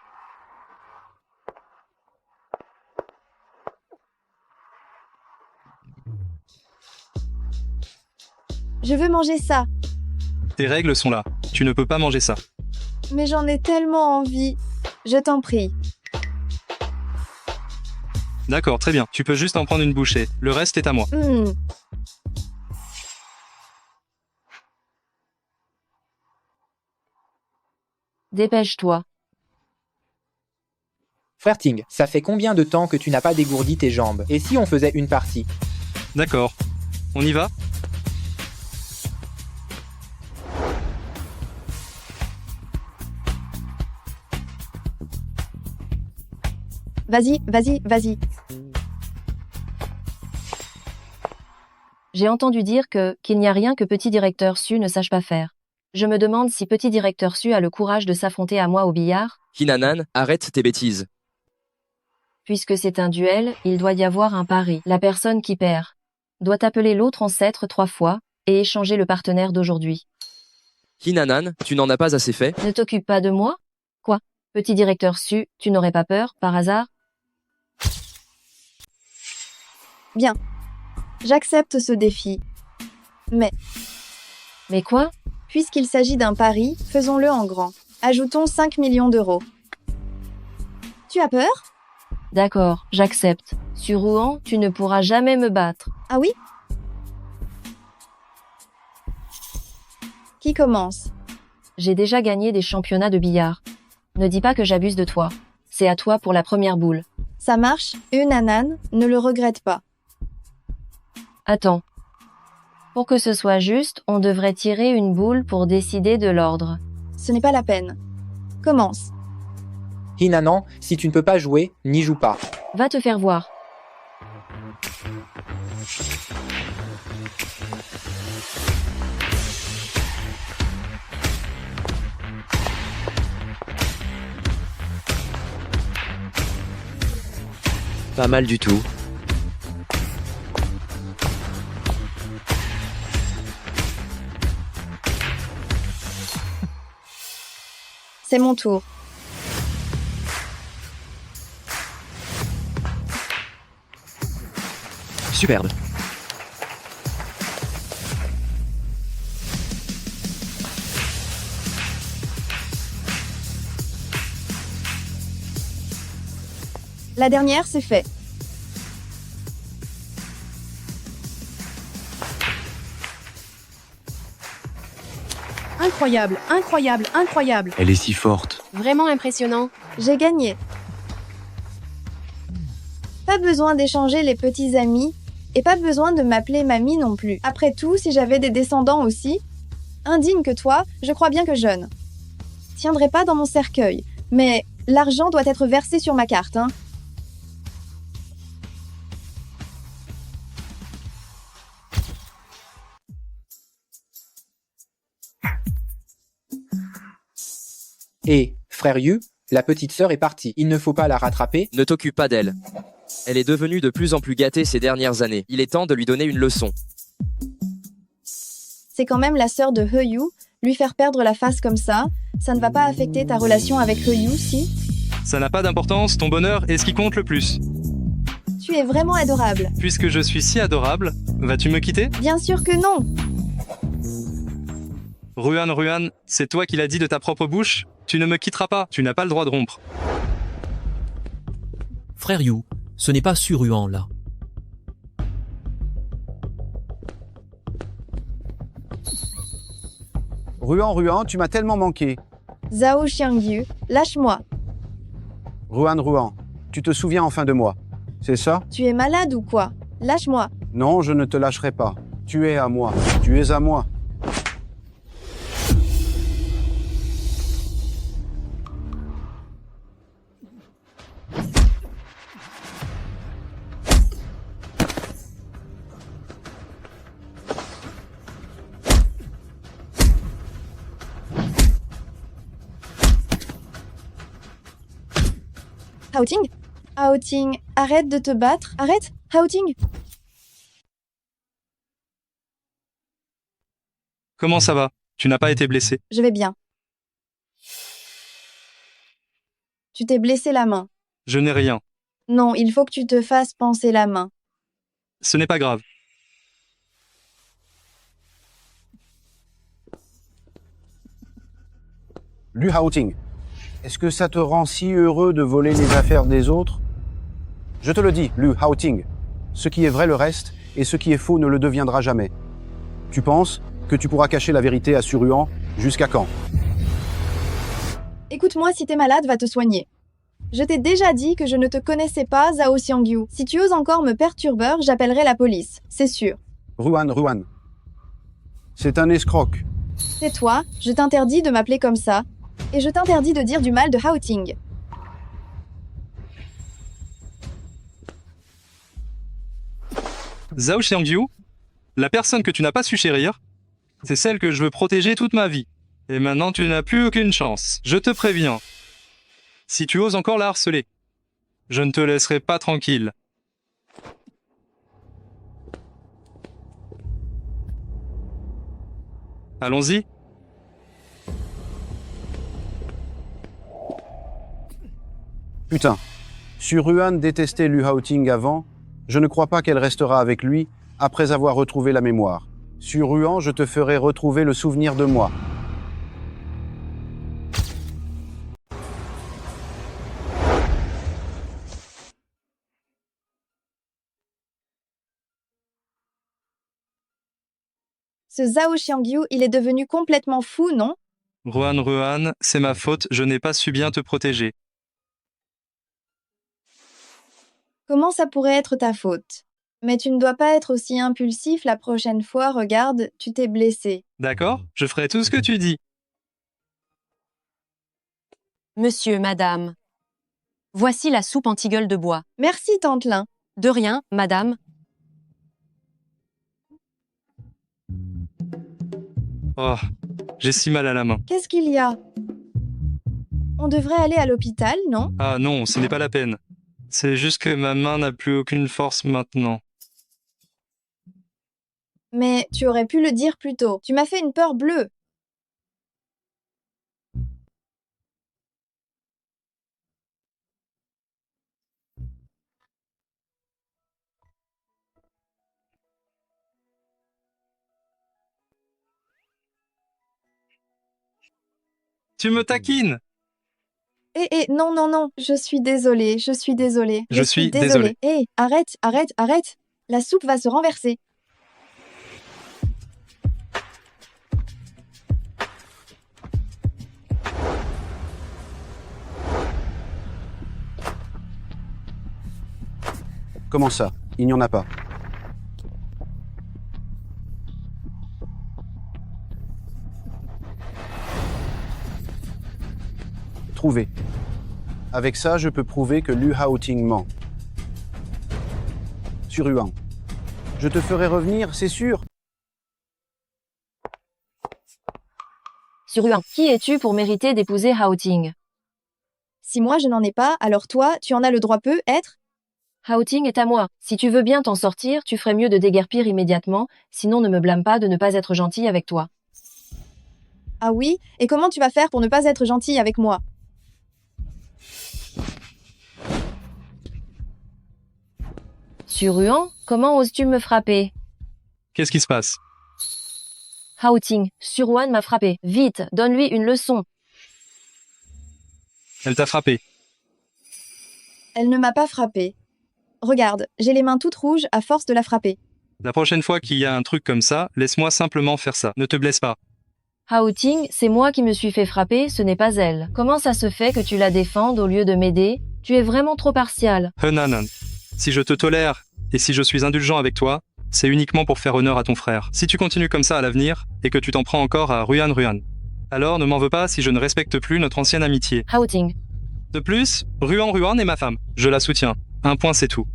Je veux manger ça. Tes règles sont là. Tu ne peux pas manger ça. Mais j'en ai tellement envie. Je t'en prie. D'accord, très bien. Tu peux juste en prendre une bouchée. Le reste est à moi. Dépêche-toi. Frère Ting, ça fait combien de temps que tu n'as pas dégourdi tes jambes? Et si on faisait une partie? D'accord. On y va? Vas-y. J'ai entendu dire qu'il n'y a rien que petit directeur Su ne sache pas faire. Je me demande si petit directeur Su a le courage de s'affronter à moi au billard. Hinanan, arrête tes bêtises. Puisque c'est un duel, il doit y avoir un pari. La personne qui perd doit appeler l'autre ancêtre 3 fois et échanger le partenaire d'aujourd'hui. Hinanan, tu n'en as pas assez fait? Ne t'occupe pas de moi? Quoi? Petit directeur Su, tu n'aurais pas peur, par hasard? Bien. J'accepte ce défi. Mais quoi? Puisqu'il s'agit d'un pari, faisons-le en grand. Ajoutons 5 millions d'euros. Tu as peur? D'accord, j'accepte. Sur Rouen, tu ne pourras jamais me battre. Ah oui? Qui commence? J'ai déjà gagné des championnats de billard. Ne dis pas que j'abuse de toi. C'est à toi pour la première boule. Ça marche, Nanan, ne le regrette pas. Attends. Pour que ce soit juste, on devrait tirer une boule pour décider de l'ordre. Ce n'est pas la peine. Commence. Hinanan, si tu ne peux pas jouer, n'y joue pas. Va te faire voir. Pas mal du tout. C'est mon tour. Superbe. La dernière, c'est fait. Incroyable, incroyable, incroyable. Elle est si forte. Vraiment impressionnant. J'ai gagné. Pas besoin d'échanger les petits amis, et pas besoin de m'appeler mamie non plus. Après tout, si j'avais des descendants aussi, indignes que toi, je crois bien que jeune. Tiendrai pas dans mon cercueil, mais l'argent doit être versé sur ma carte, hein. Et, frère Yu, la petite sœur est partie. Il ne faut pas la rattraper. Ne t'occupe pas d'elle. Elle est devenue de plus en plus gâtée ces dernières années. Il est temps de lui donner une leçon. C'est quand même la sœur de He-Yu, lui faire perdre la face comme ça ne va pas affecter ta relation avec He-Yu, si? Ça n'a pas d'importance, ton bonheur est ce qui compte le plus. Tu es vraiment adorable. Puisque je suis si adorable, vas-tu me quitter? Bien sûr que non. Ruan, c'est toi qui l'as dit de ta propre bouche? Tu ne me quitteras pas, tu n'as pas le droit de rompre. Frère Yu, ce n'est pas Suruan là. Ruan, tu m'as tellement manqué. Zhao Xiangyu, lâche-moi. Ruan, tu te souviens enfin de moi, c'est ça? Tu es malade ou quoi? Lâche-moi. Non, je ne te lâcherai pas. Tu es à moi. Tu es à moi. Haoting, arrête de te battre. Arrête, Haoting. Comment ça va? Tu n'as pas été blessé? Je vais bien. Tu t'es blessé la main. Je n'ai rien. Non, il faut que tu te fasses panser la main. Ce n'est pas grave. Lu Haoting, est-ce que ça te rend si heureux de voler les affaires des autres? Je te le dis, Lu Haoting, ce qui est vrai le reste, et ce qui est faux ne le deviendra jamais. Tu penses que tu pourras cacher la vérité à Suruan jusqu'à quand? Écoute-moi, si t'es malade, va te soigner. Je t'ai déjà dit que je ne te connaissais pas, Zhao Xiangyu. Si tu oses encore me perturber, j'appellerai la police, c'est sûr. Ruan, c'est un escroc. C'est toi, je t'interdis de m'appeler comme ça, et je t'interdis de dire du mal de Haoting. Zhao Xiangyu, la personne que tu n'as pas su chérir, c'est celle que je veux protéger toute ma vie. Et maintenant tu n'as plus aucune chance. Je te préviens. Si tu oses encore la harceler, je ne te laisserai pas tranquille. Allons-y. Putain, Suruan détestait Lu Haoting avant, je ne crois pas qu'elle restera avec lui après avoir retrouvé la mémoire. Suruan, je te ferai retrouver le souvenir de moi. Ce Zhao Xiangyu, il est devenu complètement fou, non? Ruan, c'est ma faute, je n'ai pas su bien te protéger. Comment ça pourrait être ta faute? Mais tu ne dois pas être aussi impulsif la prochaine fois, regarde, tu t'es blessé. D'accord? Je ferai tout ce que tu dis. Monsieur, madame. Voici la soupe en tilleul de bois. Merci, tante Lin. De rien, madame. Oh, j'ai si mal à la main. Qu'est-ce qu'il y a? On devrait aller à l'hôpital, non? Ah non, ce n'est pas la peine. C'est juste que ma main n'a plus aucune force maintenant. Mais tu aurais pu le dire plus tôt. Tu m'as fait une peur bleue. Tu me taquines! Non, non, non, je suis désolée, je suis désolée. Je suis désolé. Arrête, arrête, arrête. La soupe va se renverser. Comment ça? Il n'y en a pas. Trouvé. Avec ça, je peux prouver que Lu Haoting ment. Sur Yuan. Je te ferai revenir, c'est sûr. Sur Yuan, qui es-tu pour mériter d'épouser Haoting? Si moi je n'en ai pas, alors toi, tu en as le droit peut-être? Haoting est à moi. Si tu veux bien t'en sortir, tu ferais mieux de déguerpir immédiatement, sinon ne me blâme pas de ne pas être gentil avec toi. Ah oui? Et comment tu vas faire pour ne pas être gentil avec moi? Sur Yuan, comment oses-tu me frapper? Qu'est-ce qui se passe? Haoting, Suruan m'a frappé. Vite, donne-lui une leçon. Elle t'a frappé. Elle ne m'a pas frappée. Regarde, j'ai les mains toutes rouges à force de la frapper. La prochaine fois qu'il y a un truc comme ça, laisse-moi simplement faire ça. Ne te blesse pas. Haoting, c'est moi qui me suis fait frapper, ce n'est pas elle. Comment ça se fait que tu la défendes au lieu de m'aider? Tu es vraiment trop partial. Henanan. Si je te tolère et si je suis indulgent avec toi, c'est uniquement pour faire honneur à ton frère. Si tu continues comme ça à l'avenir et que tu t'en prends encore à Ruan, alors ne m'en veux pas si je ne respecte plus notre ancienne amitié. Haoting. De plus, Ruan est ma femme. Je la soutiens. Un point, c'est tout.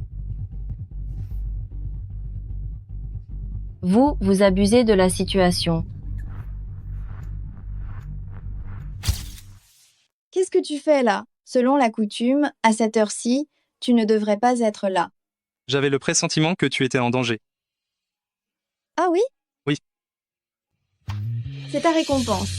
Vous abusez de la situation. Qu'est-ce que tu fais là? Selon la coutume, à cette heure-ci, tu ne devrais pas être là. J'avais le pressentiment que tu étais en danger. Ah oui? Oui. C'est ta récompense.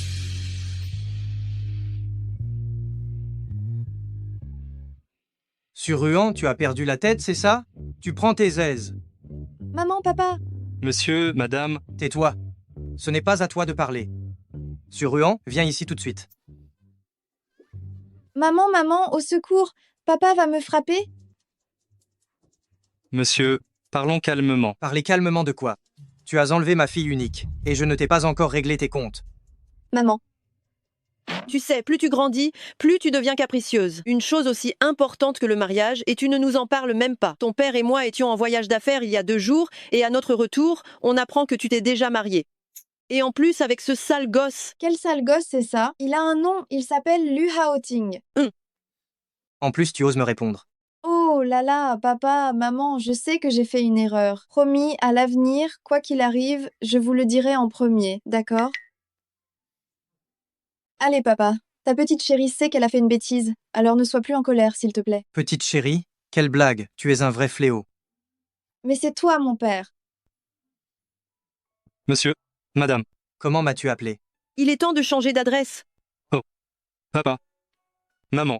Sur Ruan, tu as perdu la tête, c'est ça? Tu prends tes aises. Maman, papa. Monsieur, madame... Tais-toi. Ce n'est pas à toi de parler. Sur Ruan, viens ici tout de suite. Maman, maman, au secours. Papa va me frapper. Monsieur, parlons calmement. Parlez calmement de quoi? Tu as enlevé ma fille unique, et je ne t'ai pas encore réglé tes comptes. Maman. Tu sais, plus tu grandis, plus tu deviens capricieuse. Une chose aussi importante que le mariage, et tu ne nous en parles même pas. Ton père et moi étions en voyage d'affaires il y a 2 jours, et à notre retour, on apprend que tu t'es déjà mariée. Et en plus, avec ce sale gosse. Quel sale gosse, c'est ça? Il a un nom, il s'appelle Lu Haoting. En plus, tu oses me répondre. Oh là là, papa, maman, je sais que j'ai fait une erreur. Promis, à l'avenir, quoi qu'il arrive, je vous le dirai en premier, d'accord? Allez, papa, ta petite chérie sait qu'elle a fait une bêtise, alors ne sois plus en colère, s'il te plaît. Petite chérie, quelle blague, tu es un vrai fléau. Mais c'est toi, mon père. Monsieur, madame. Comment m'as-tu appelé? Il est temps de changer d'adresse. Oh. Papa. Maman.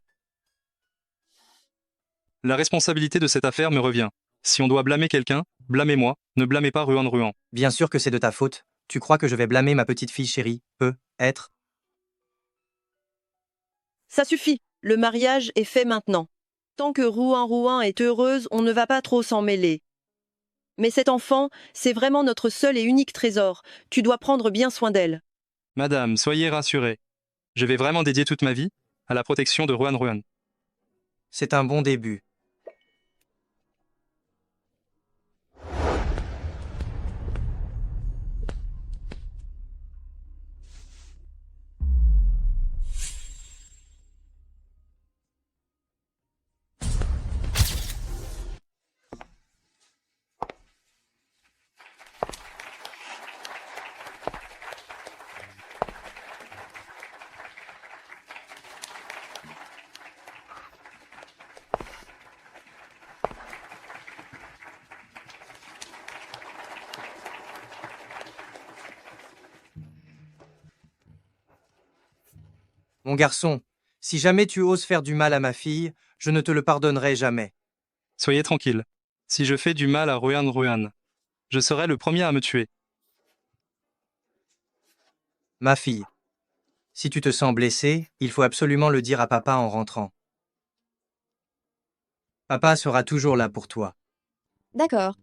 La responsabilité de cette affaire me revient. Si on doit blâmer quelqu'un, blâmez-moi, ne blâmez pas Ruan. Bien sûr que c'est de ta faute. Tu crois que je vais blâmer ma petite fille chérie? Peut-être. Ça suffit, le mariage est fait maintenant. Tant que Ruan est heureuse, on ne va pas trop s'en mêler. Mais cet enfant, c'est vraiment notre seul et unique trésor. Tu dois prendre bien soin d'elle. Madame, soyez rassurée. Je vais vraiment dédier toute ma vie à la protection de Ruan. C'est un bon début. Mon garçon, si jamais tu oses faire du mal à ma fille, je ne te le pardonnerai jamais. Soyez tranquille. Si je fais du mal à Ruan, je serai le premier à me tuer. Ma fille, si tu te sens blessée, il faut absolument le dire à papa en rentrant. Papa sera toujours là pour toi. D'accord.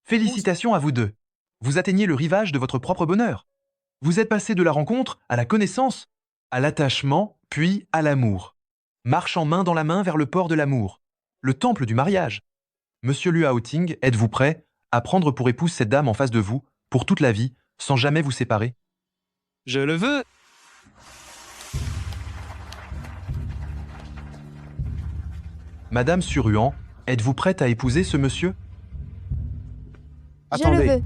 Félicitations à vous deux. Vous atteignez le rivage de votre propre bonheur. Vous êtes passé de la rencontre à la connaissance, à l'attachement, puis à l'amour. Marchant main dans la main vers le port de l'amour, le temple du mariage. Monsieur Liu Haoting, êtes-vous prêt à prendre pour épouse cette dame en face de vous, pour toute la vie, sans jamais vous séparer? Je le veux. Madame Suruan, êtes-vous prête à épouser ce monsieur? Je le veux.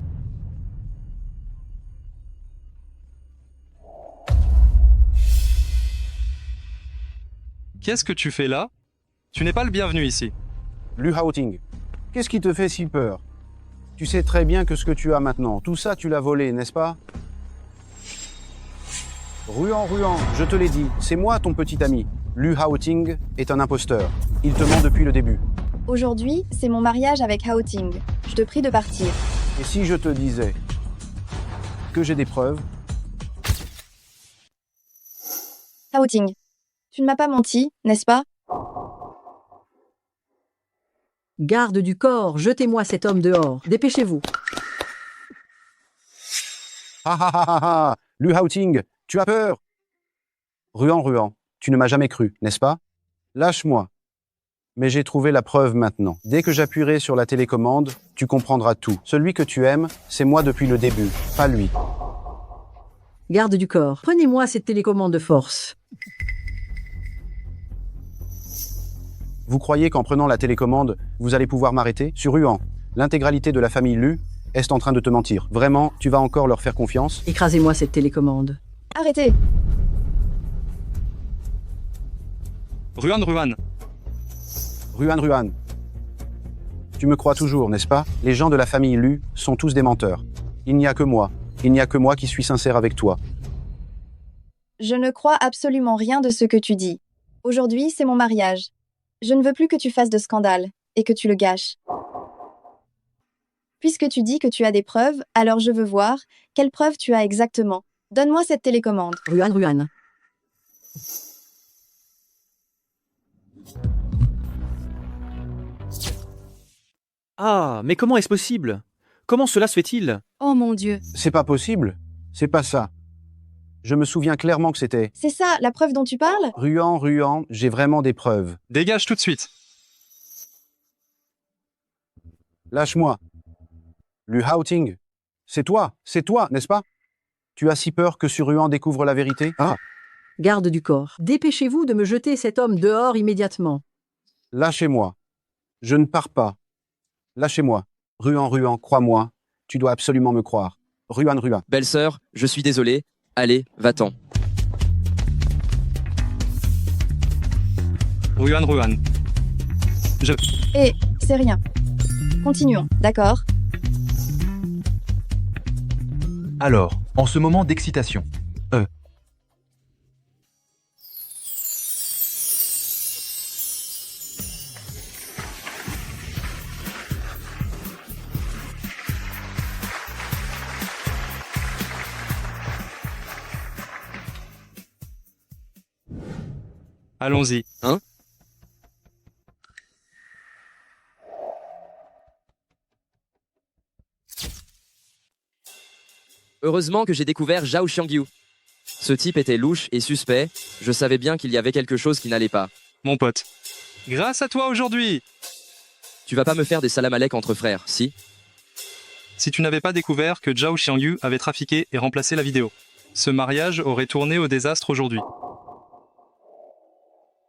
Qu'est-ce que tu fais là? Tu n'es pas le bienvenu ici. Liu Haoting, qu'est-ce qui te fait si peur? Tu sais très bien que ce que tu as maintenant, tout ça tu l'as volé, n'est-ce pas? Ruan, je te l'ai dit, c'est moi ton petit ami. Liu Haoting est un imposteur. Il te ment depuis le début. Aujourd'hui, c'est mon mariage avec Haoting. Je te prie de partir. Et si je te disais que j'ai des preuves? Haoting, tu ne m'as pas menti, n'est-ce pas? Garde du corps, jetez-moi cet homme dehors. Dépêchez-vous. Liu Haoting, tu as peur? Ruan, tu ne m'as jamais cru, n'est-ce pas? Lâche-moi. Mais j'ai trouvé la preuve maintenant. Dès que j'appuierai sur la télécommande, tu comprendras tout. Celui que tu aimes, c'est moi depuis le début, pas lui. Garde du corps, prenez-moi cette télécommande de force. Vous croyez qu'en prenant la télécommande, vous allez pouvoir m'arrêter? Sur Ruan, l'intégralité de la famille Lu est en train de te mentir. Vraiment, tu vas encore leur faire confiance? Écrasez-moi cette télécommande. Arrêtez! Ruan. Ruan, tu me crois toujours, n'est-ce pas? Les gens de la famille Lu sont tous des menteurs. Il n'y a que moi qui suis sincère avec toi. Je ne crois absolument rien de ce que tu dis. Aujourd'hui, c'est mon mariage. Je ne veux plus que tu fasses de scandale et que tu le gâches. Puisque tu dis que tu as des preuves, alors je veux voir quelles preuves tu as exactement. Donne-moi cette télécommande. Ruan. Ah, mais comment est-ce possible? Comment cela se fait-il? Oh mon Dieu. C'est pas possible. C'est pas ça. Je me souviens clairement que c'était... C'est ça, la preuve dont tu parles? Ruan, j'ai vraiment des preuves. Dégage tout de suite. Lâche-moi. Liu Haoting, c'est toi, n'est-ce pas? Tu as si peur que Ruan découvre la vérité? Ah, Garde du corps, dépêchez-vous de me jeter cet homme dehors immédiatement. lâchez-moi. Je ne pars pas. Lâchez-moi. Ruan, crois-moi. Tu dois absolument me croire. Ruan. Belle-sœur, je suis désolé. Allez, va-t'en. Ruan. C'est rien. Continuons, d'accord? Alors, en ce moment d'excitation, Allons-y. Hein? Heureusement que j'ai découvert Zhao Xiangyu. Ce type était louche et suspect, je savais bien qu'il y avait quelque chose qui n'allait pas. Mon pote. Grâce à toi aujourd'hui. Tu vas pas me faire des salam-alek entre frères, si? Si tu n'avais pas découvert que Zhao Xiangyu avait trafiqué et remplacé la vidéo, ce mariage aurait tourné au désastre aujourd'hui.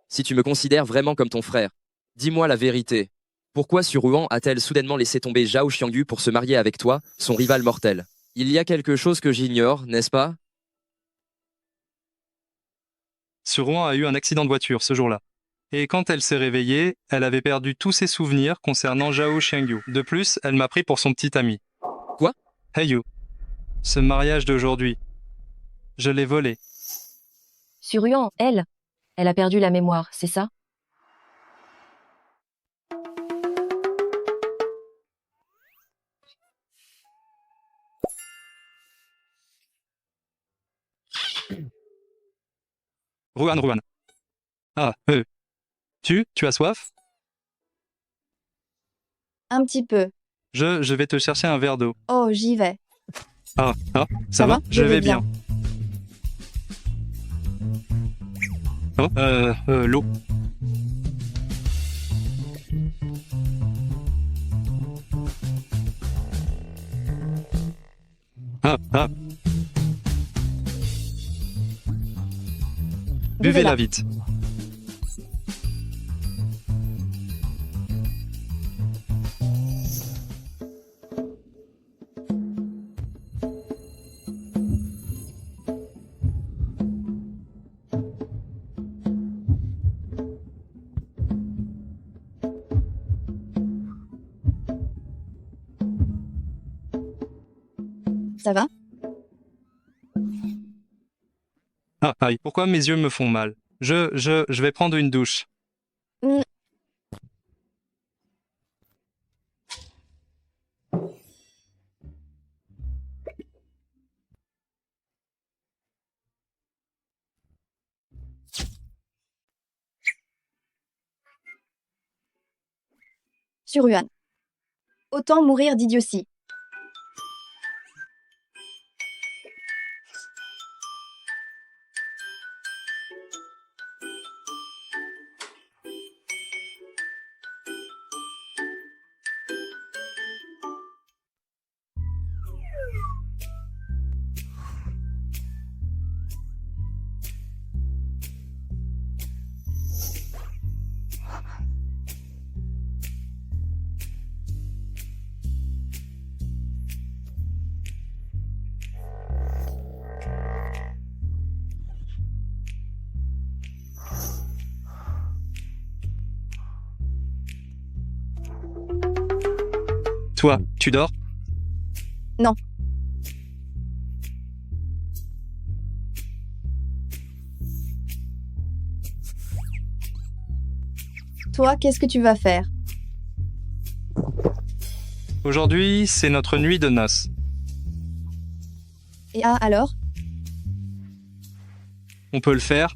Si tu me considères vraiment comme ton frère, dis-moi la vérité. Pourquoi Suruan a-t-elle soudainement laissé tomber Zhao Xiangyu pour se marier avec toi, son rival mortel? Il y a quelque chose que j'ignore, n'est-ce pas? Rouen a eu un accident de voiture ce jour-là. Et quand elle s'est réveillée, elle avait perdu tous ses souvenirs concernant Zhao Xiangyu. De plus, elle m'a pris pour son petit ami. Quoi? Hey you. Ce mariage d'aujourd'hui, je l'ai volé. Sur Ruan, elle a perdu la mémoire, c'est ça? Ruan. Ah, tu as soif? Un petit peu. Je vais te chercher un verre d'eau. Oh, j'y vais. Ah, ça va? Je vais bien. Oh, l'eau. Ah. Buvez-la vite. Ça va? Ah, aïe, pourquoi mes yeux me font mal? Je vais prendre une douche. Mm. Sur Yuan. Autant mourir d'idiotie. Toi, tu dors? Non. Toi, qu'est-ce que tu vas faire? Aujourd'hui, c'est notre nuit de noces. Et alors? On peut le faire?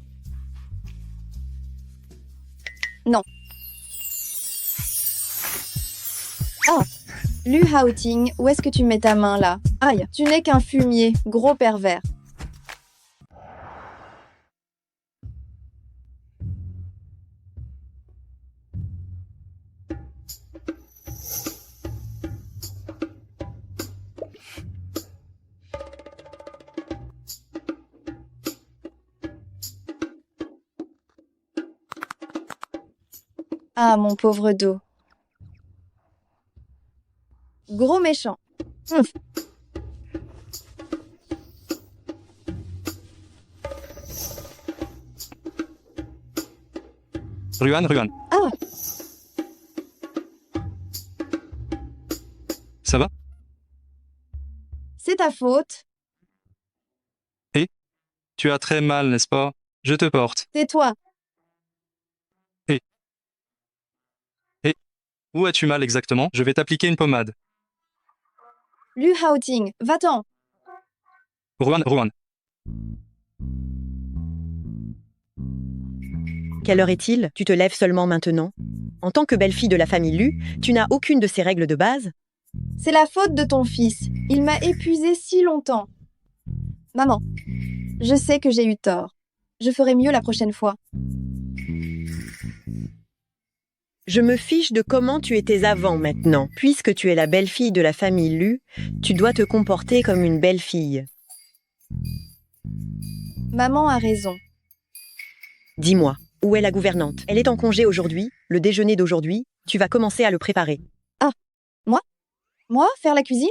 Non. Ah! Lu Haoting, où est-ce que tu mets ta main là? Aïe, tu n'es qu'un fumier, gros pervers. Ah, mon pauvre dos. Gros méchant. Ruan. Ah, Ça va? c'est ta faute. Et? Tu as très mal, n'est-ce pas? Je te porte. Tais-toi. Où as-tu mal exactement? Je vais t'appliquer une pommade. Lu Haoting, va-t'en. Ruan. Quelle heure est-il? Tu te lèves seulement maintenant? En tant que belle-fille de la famille Lu, tu n'as aucune de ces règles de base? C'est la faute de ton fils. Il m'a épuisé si longtemps. Maman, je sais que j'ai eu tort. Je ferai mieux la prochaine fois. Je me fiche de comment tu étais avant maintenant. Puisque tu es la belle-fille de la famille Lu, tu dois te comporter comme une belle-fille. Maman a raison. Dis-moi, où est la gouvernante? Elle est en congé aujourd'hui, le déjeuner d'aujourd'hui, tu vas commencer à le préparer. Ah, moi, faire la cuisine?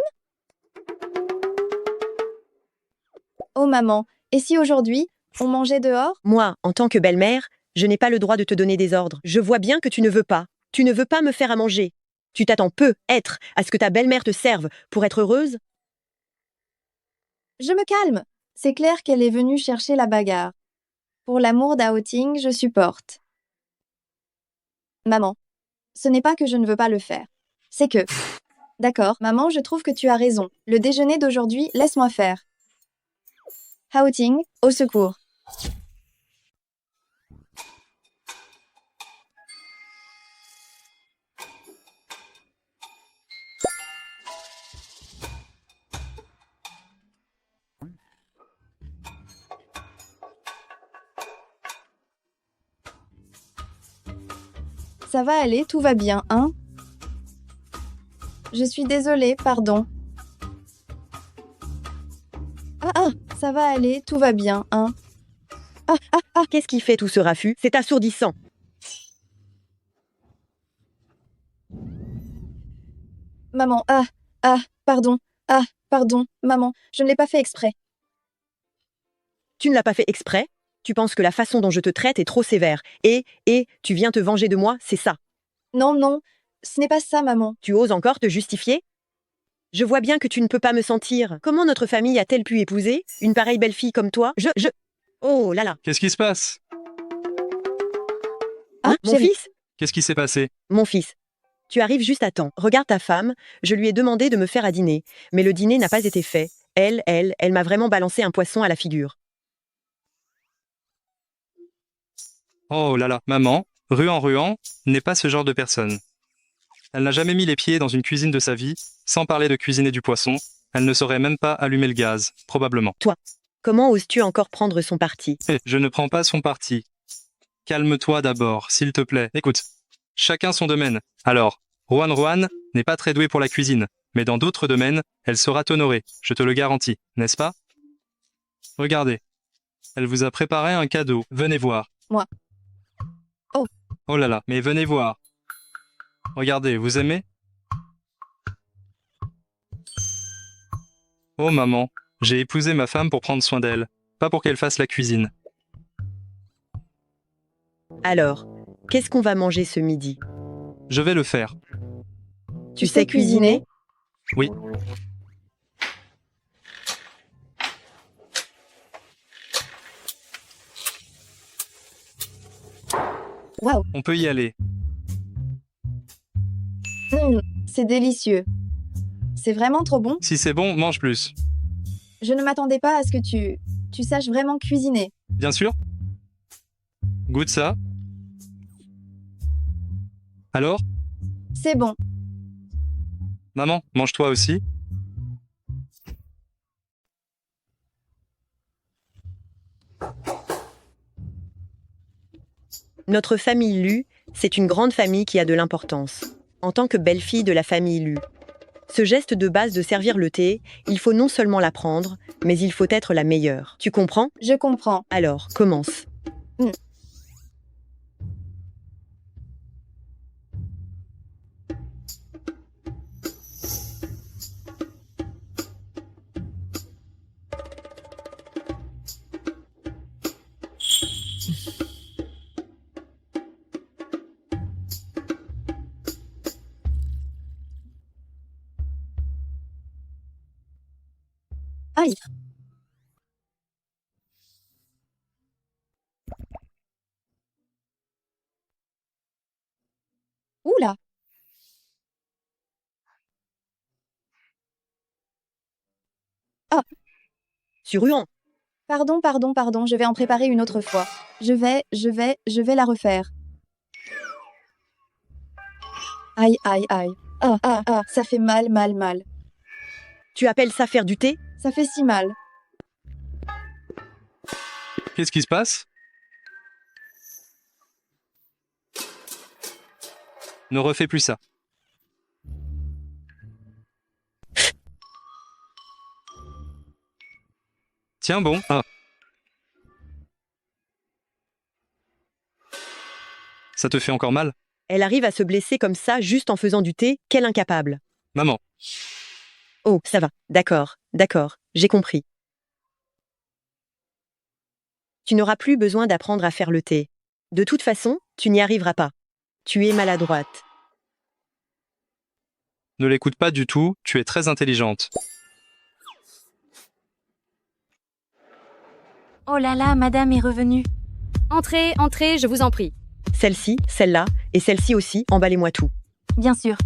Oh maman, et si aujourd'hui, On mangeait dehors? Moi, en tant que belle-mère, je n'ai pas le droit de te donner des ordres. Je vois bien que tu ne veux pas. Tu ne veux pas me faire à manger. Tu t'attends peut-être à ce que ta belle-mère te serve pour être heureuse? Je me calme. C'est clair qu'elle est venue chercher la bagarre. Pour l'amour d'Outing, je supporte. Maman, ce n'est pas que je ne veux pas le faire. C'est que... D'accord, maman, je trouve que tu as raison. Le déjeuner d'aujourd'hui, laisse-moi faire. Outing, au secours. Ça va aller, tout va bien, hein? Je suis désolée, pardon. Ça va aller, tout va bien, hein? Qu'est-ce qui fait tout ce raffut? C'est assourdissant. Maman, pardon. Pardon, maman, je ne l'ai pas fait exprès. Tu ne l'as pas fait exprès? Tu penses que la façon dont je te traite est trop sévère. Et tu viens te venger de moi, c'est ça? Non, ce n'est pas ça, maman. Tu oses encore te justifier? Je vois bien que tu ne peux pas me sentir. Comment notre famille a-t-elle pu épouser une pareille belle fille comme toi? Oh là là. Qu'est-ce qui se passe? Mon fils? Qu'est-ce qui s'est passé? Mon fils. Tu arrives juste à temps. Regarde ta femme. Je lui ai demandé de me faire à dîner. Mais le dîner n'a pas été fait. Elle m'a vraiment balancé un poisson à la figure. Oh là là, maman, Ruan n'est pas ce genre de personne. Elle n'a jamais mis les pieds dans une cuisine de sa vie, sans parler de cuisiner du poisson. Elle ne saurait même pas allumer le gaz, probablement. Toi, comment oses-tu encore prendre son parti? Je ne prends pas son parti. Calme-toi d'abord, s'il te plaît. Écoute, chacun son domaine. Alors, Ruan n'est pas très douée pour la cuisine, mais dans d'autres domaines, elle saura t'honorer, je te le garantis, n'est-ce pas? Regardez, elle vous a préparé un cadeau. Venez voir. Moi. Oh là là, mais venez voir. Regardez, vous aimez? Oh maman, j'ai épousé ma femme pour prendre soin d'elle, pas pour qu'elle fasse la cuisine. Alors, qu'est-ce qu'on va manger ce midi? Je vais le faire. Tu sais cuisiner? Oui. Waouh. On peut y aller. C'est délicieux. C'est vraiment trop bon. Si c'est bon, mange plus. Je ne m'attendais pas à ce que tu saches vraiment cuisiner. Bien sûr. Goûte ça. Alors? C'est bon. Maman, mange-toi aussi. Notre famille Lu, c'est une grande famille qui a de l'importance. En tant que belle-fille de la famille Lu, ce geste de base de servir le thé, il faut non seulement l'apprendre, mais il faut être la meilleure. Tu comprends? Je comprends. Alors, commence. Aïe. Oula. Sur Ruan. Pardon, je vais en préparer une autre fois. Je vais la refaire. Aïe. Ça fait mal. Tu appelles ça faire du thé? Ça fait si mal. Qu'est-ce qui se passe? Ne refais plus ça. Tiens bon. Ça te fait encore mal? Elle arrive à se blesser comme ça juste en faisant du thé, quelle incapable. Maman. Oh, ça va. D'accord, j'ai compris. Tu n'auras plus besoin d'apprendre à faire le thé. De toute façon, tu n'y arriveras pas. Tu es maladroite. Ne l'écoute pas du tout, tu es très intelligente. Oh là là, madame est revenue. Entrez, entrez, je vous en prie. Celle-ci, celle-là, et celle-ci aussi, emballez-moi tout. Bien sûr.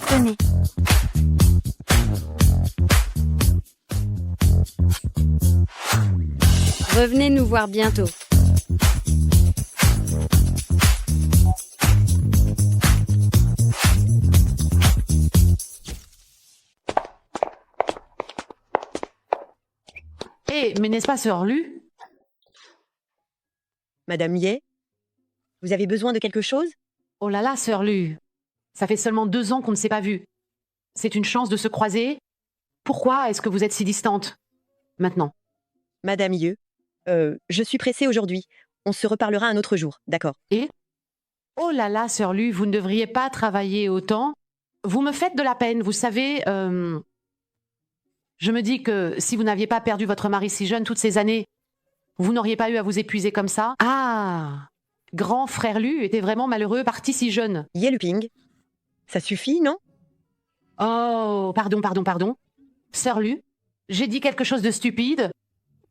Tenez. Revenez nous voir bientôt. Mais n'est-ce pas Sœur Lu? Madame Yeh, vous avez besoin de quelque chose? Oh là là, Sœur Lu. Ça fait seulement 2 ans qu'on ne s'est pas vus. C'est une chance de se croiser. Pourquoi est-ce que vous êtes si distante maintenant? Madame Yeh, je suis pressée aujourd'hui. On se reparlera un autre jour, d'accord? Oh là là, Sœur Lu, vous ne devriez pas travailler autant. Vous me faites de la peine, vous savez. Je me dis que si vous n'aviez pas perdu votre mari si jeune toutes ces années, vous n'auriez pas eu à vous épuiser comme ça. Ah, grand frère Lu était vraiment malheureux, parti si jeune. Yeh Luping, ça suffit, non? Oh, pardon. Sœur Lu, j'ai dit quelque chose de stupide.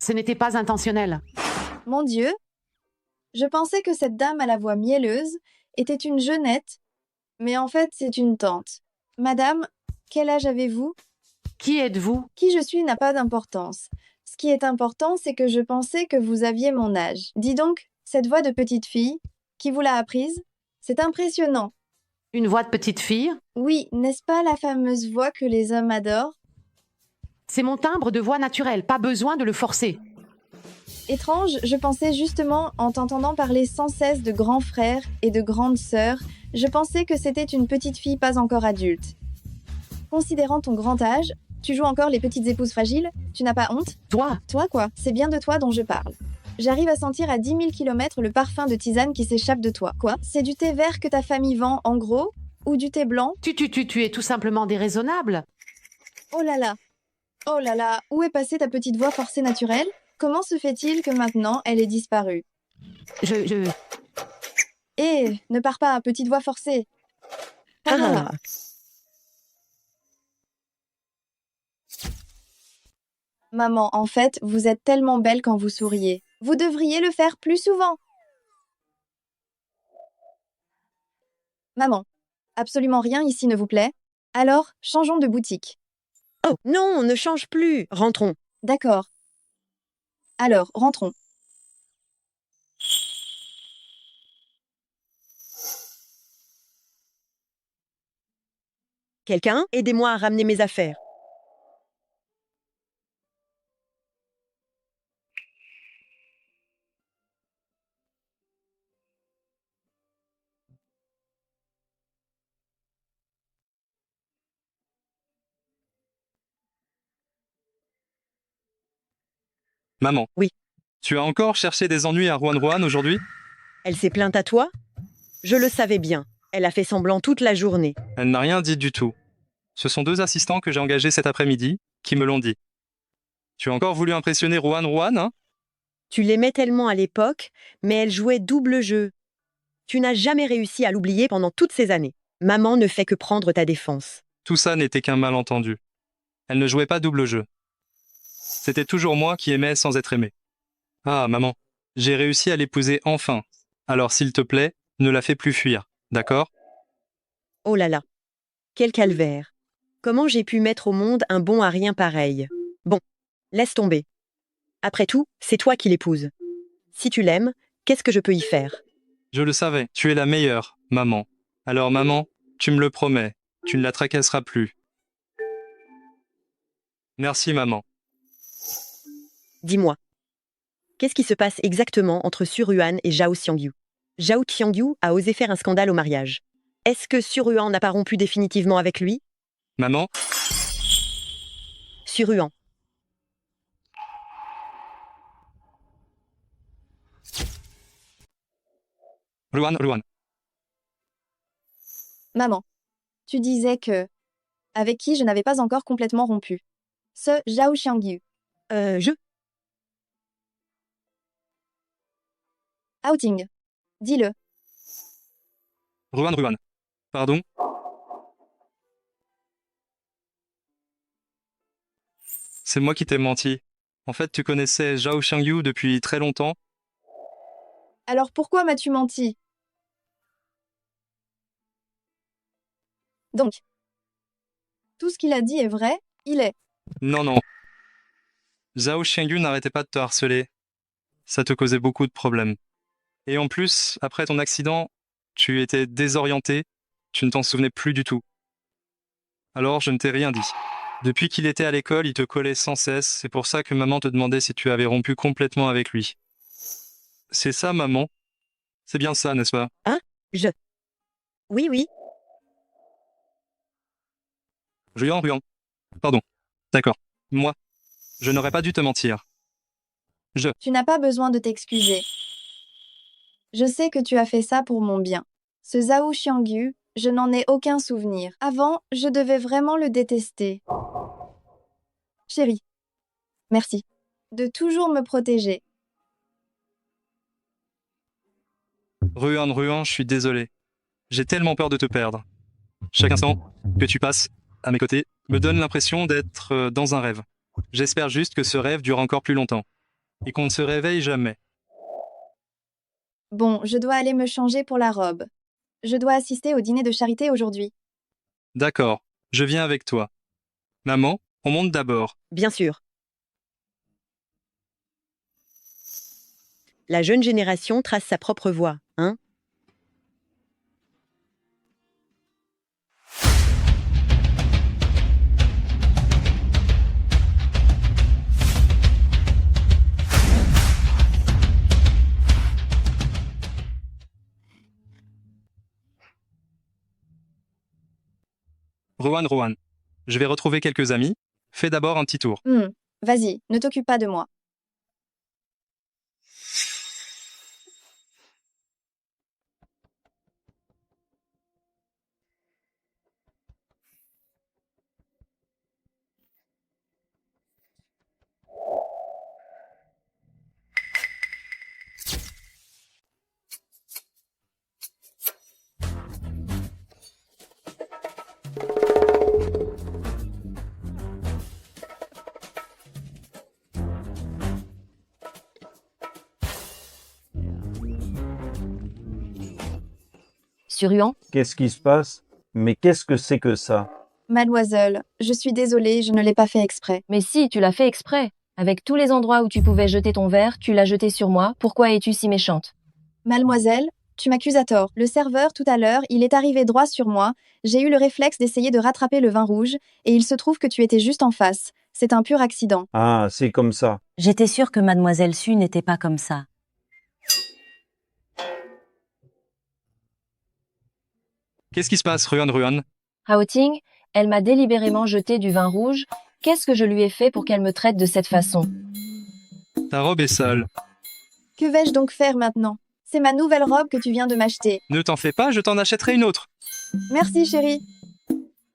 Ce n'était pas intentionnel. Mon Dieu, je pensais que cette dame à la voix mielleuse était une jeunette, mais en fait c'est une tante. Madame, quel âge avez-vous? Qui êtes-vous? Qui je suis n'a pas d'importance. Ce qui est important, c'est que je pensais que vous aviez mon âge. Dis donc, cette voix de petite fille, qui vous l'a apprise? C'est impressionnant. Une voix de petite fille? Oui, n'est-ce pas la fameuse voix que les hommes adorent? C'est mon timbre de voix naturel, pas besoin de le forcer. Étrange, je pensais justement, en t'entendant parler sans cesse de grands frères et de grandes sœurs, je pensais que c'était une petite fille pas encore adulte. Considérant ton grand âge, tu joues encore les petites épouses fragiles? Tu n'as pas honte? Toi quoi? C'est bien de toi dont je parle. J'arrive à sentir à 10 000 km le parfum de tisane qui s'échappe de toi. Quoi? C'est du thé vert que ta famille vend, en gros? Ou du thé blanc? Tu es tout simplement déraisonnable. Oh là là! Oh là là! Où est passée ta petite voix forcée naturelle? Comment se fait-il que maintenant elle est disparue? Ne pars pas, petite voix forcée! Ah. Maman, en fait, vous êtes tellement belle quand vous souriez. Vous devriez le faire plus souvent. Maman, absolument rien ici ne vous plaît? Alors, changeons de boutique. Oh, non, ne change plus. Rentrons. D'accord. Alors, rentrons. Quelqu'un, aidez-moi à ramener mes affaires. Maman. Oui. Tu as encore cherché des ennuis à Rouen aujourd'hui? Elle s'est plainte à toi? Je le savais bien. Elle a fait semblant toute la journée. Elle n'a rien dit du tout. Ce sont 2 assistants que j'ai engagés cet après-midi qui me l'ont dit. Tu as encore voulu impressionner Rouen, hein? Tu l'aimais tellement à l'époque, mais elle jouait double jeu. Tu n'as jamais réussi à l'oublier pendant toutes ces années. Maman ne fait que prendre ta défense. Tout ça n'était qu'un malentendu. Elle ne jouait pas double jeu. C'était toujours moi qui aimais sans être aimé. Ah, maman, j'ai réussi à l'épouser enfin. Alors s'il te plaît, ne la fais plus fuir, d'accord? Oh là là, quel calvaire. Comment j'ai pu mettre au monde un bon à rien pareil? Bon, laisse tomber. Après tout, c'est toi qui l'épouses. Si tu l'aimes, qu'est-ce que je peux y faire? Je le savais, tu es la meilleure, maman. Alors maman, tu me le promets, tu ne la tracasseras plus. Merci maman. Dis-moi, qu'est-ce qui se passe exactement entre Suruan et Zhao Xiangyu? Zhao Xiangyu a osé faire un scandale au mariage. Est-ce que Suruan n'a pas rompu définitivement avec lui? Maman? Suruan. Rouen. Maman, tu disais que... Avec qui je n'avais pas encore complètement rompu. Ce Zhao Xiangyu. Haoting. Dis-le. Ruan. Pardon? C'est moi qui t'ai menti. En fait, tu connaissais Zhao Xiangyu depuis très longtemps. Alors pourquoi m'as-tu menti? Donc, tout ce qu'il a dit est vrai, il est. Non. Zhao Xiangyu n'arrêtait pas de te harceler. Ça te causait beaucoup de problèmes. Et en plus, après ton accident, tu étais désorienté, tu ne t'en souvenais plus du tout. Alors je ne t'ai rien dit. Depuis qu'il était à l'école, il te collait sans cesse, c'est pour ça que maman te demandait si tu avais rompu complètement avec lui. C'est ça, maman? C'est bien ça, n'est-ce pas? Hein? Oui. Ruan. Pardon. D'accord. Moi, je n'aurais pas dû te mentir. Tu n'as pas besoin de t'excuser. Je sais que tu as fait ça pour mon bien. Ce Zhao Xiangyu, je n'en ai aucun souvenir. Avant, je devais vraiment le détester. Chérie, merci de toujours me protéger. Ruan, je suis désolé. J'ai tellement peur de te perdre. Chaque instant que tu passes à mes côtés me donne l'impression d'être dans un rêve. J'espère juste que ce rêve dure encore plus longtemps et qu'on ne se réveille jamais. Bon, je dois aller me changer pour la robe. Je dois assister au dîner de charité aujourd'hui. D'accord, je viens avec toi. Maman, on monte d'abord. Bien sûr. La jeune génération trace sa propre voie, hein? Rohan, je vais retrouver quelques amis. Fais d'abord un petit tour. Vas-y, ne t'occupe pas de moi. Sur Ruan? Qu'est-ce qui se passe? Mais qu'est-ce que c'est que ça? Mademoiselle, je suis désolée, je ne l'ai pas fait exprès. Mais si, tu l'as fait exprès. Avec tous les endroits où tu pouvais jeter ton verre, tu l'as jeté sur moi. Pourquoi es-tu si méchante? Mademoiselle, tu m'accuses à tort. Le serveur, tout à l'heure, il est arrivé droit sur moi. J'ai eu le réflexe d'essayer de rattraper le vin rouge, et il se trouve que tu étais juste en face. C'est un pur accident. Ah, c'est comme ça. J'étais sûre que Mademoiselle Su n'était pas comme ça. Qu'est-ce qui se passe, Ruan? Haoting, elle m'a délibérément jeté du vin rouge. Qu'est-ce que je lui ai fait pour qu'elle me traite de cette façon? Ta robe est sale. Que vais-je donc faire maintenant? C'est ma nouvelle robe que tu viens de m'acheter. Ne t'en fais pas, je t'en achèterai une autre. Merci, chérie.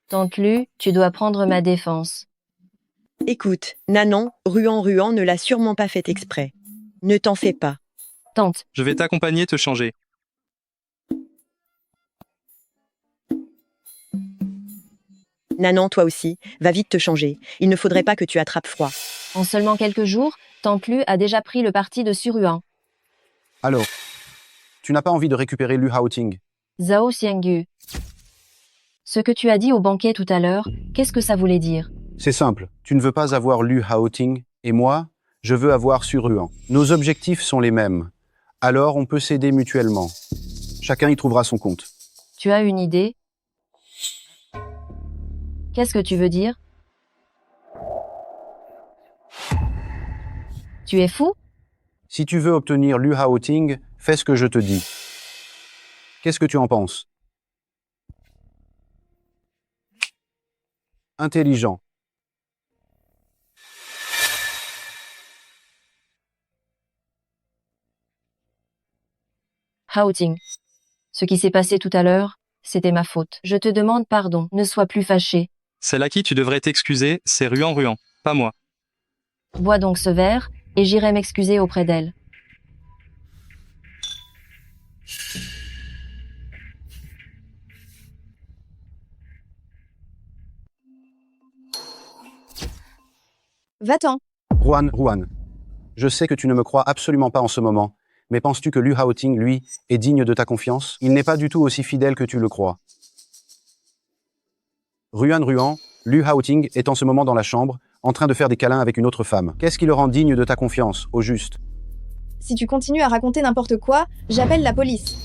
Tante Lu, tu dois prendre ma défense. Écoute, Nanon, Ruan ne l'a sûrement pas fait exprès. Ne t'en fais pas. Tante. Je vais t'accompagner te changer. Nanon, toi aussi, va vite te changer. Il ne faudrait pas que tu attrapes froid. En seulement quelques jours, Tante Lu a déjà pris le parti de Suruan. Alors, tu n'as pas envie de récupérer Lu Haoting? Zhao Xiangyu. Ce que tu as dit au banquet tout à l'heure, qu'est-ce que ça voulait dire? C'est simple, tu ne veux pas avoir Lu Haoting, et moi, je veux avoir Suruan. Nos objectifs sont les mêmes. Alors on peut s'aider mutuellement. Chacun y trouvera son compte. Tu as une idée? Qu'est-ce que tu veux dire? Tu es fou? Si tu veux obtenir Lu Haoting, fais ce que je te dis. Qu'est-ce que tu en penses? Intelligent. Haoting. Ce qui s'est passé tout à l'heure, c'était ma faute. Je te demande pardon, ne sois plus fâché. Celle à qui tu devrais t'excuser, c'est Ruan, pas moi. Bois donc ce verre, et j'irai m'excuser auprès d'elle. Va-t'en. Ruan, je sais que tu ne me crois absolument pas en ce moment, mais penses-tu que Lu Haoting, lui, est digne de ta confiance? Il n'est pas du tout aussi fidèle que tu le crois. Ruan, Lu Haoting est en ce moment dans la chambre, en train de faire des câlins avec une autre femme. Qu'est-ce qui le rend digne de ta confiance, au juste? Si tu continues à raconter n'importe quoi, j'appelle la police.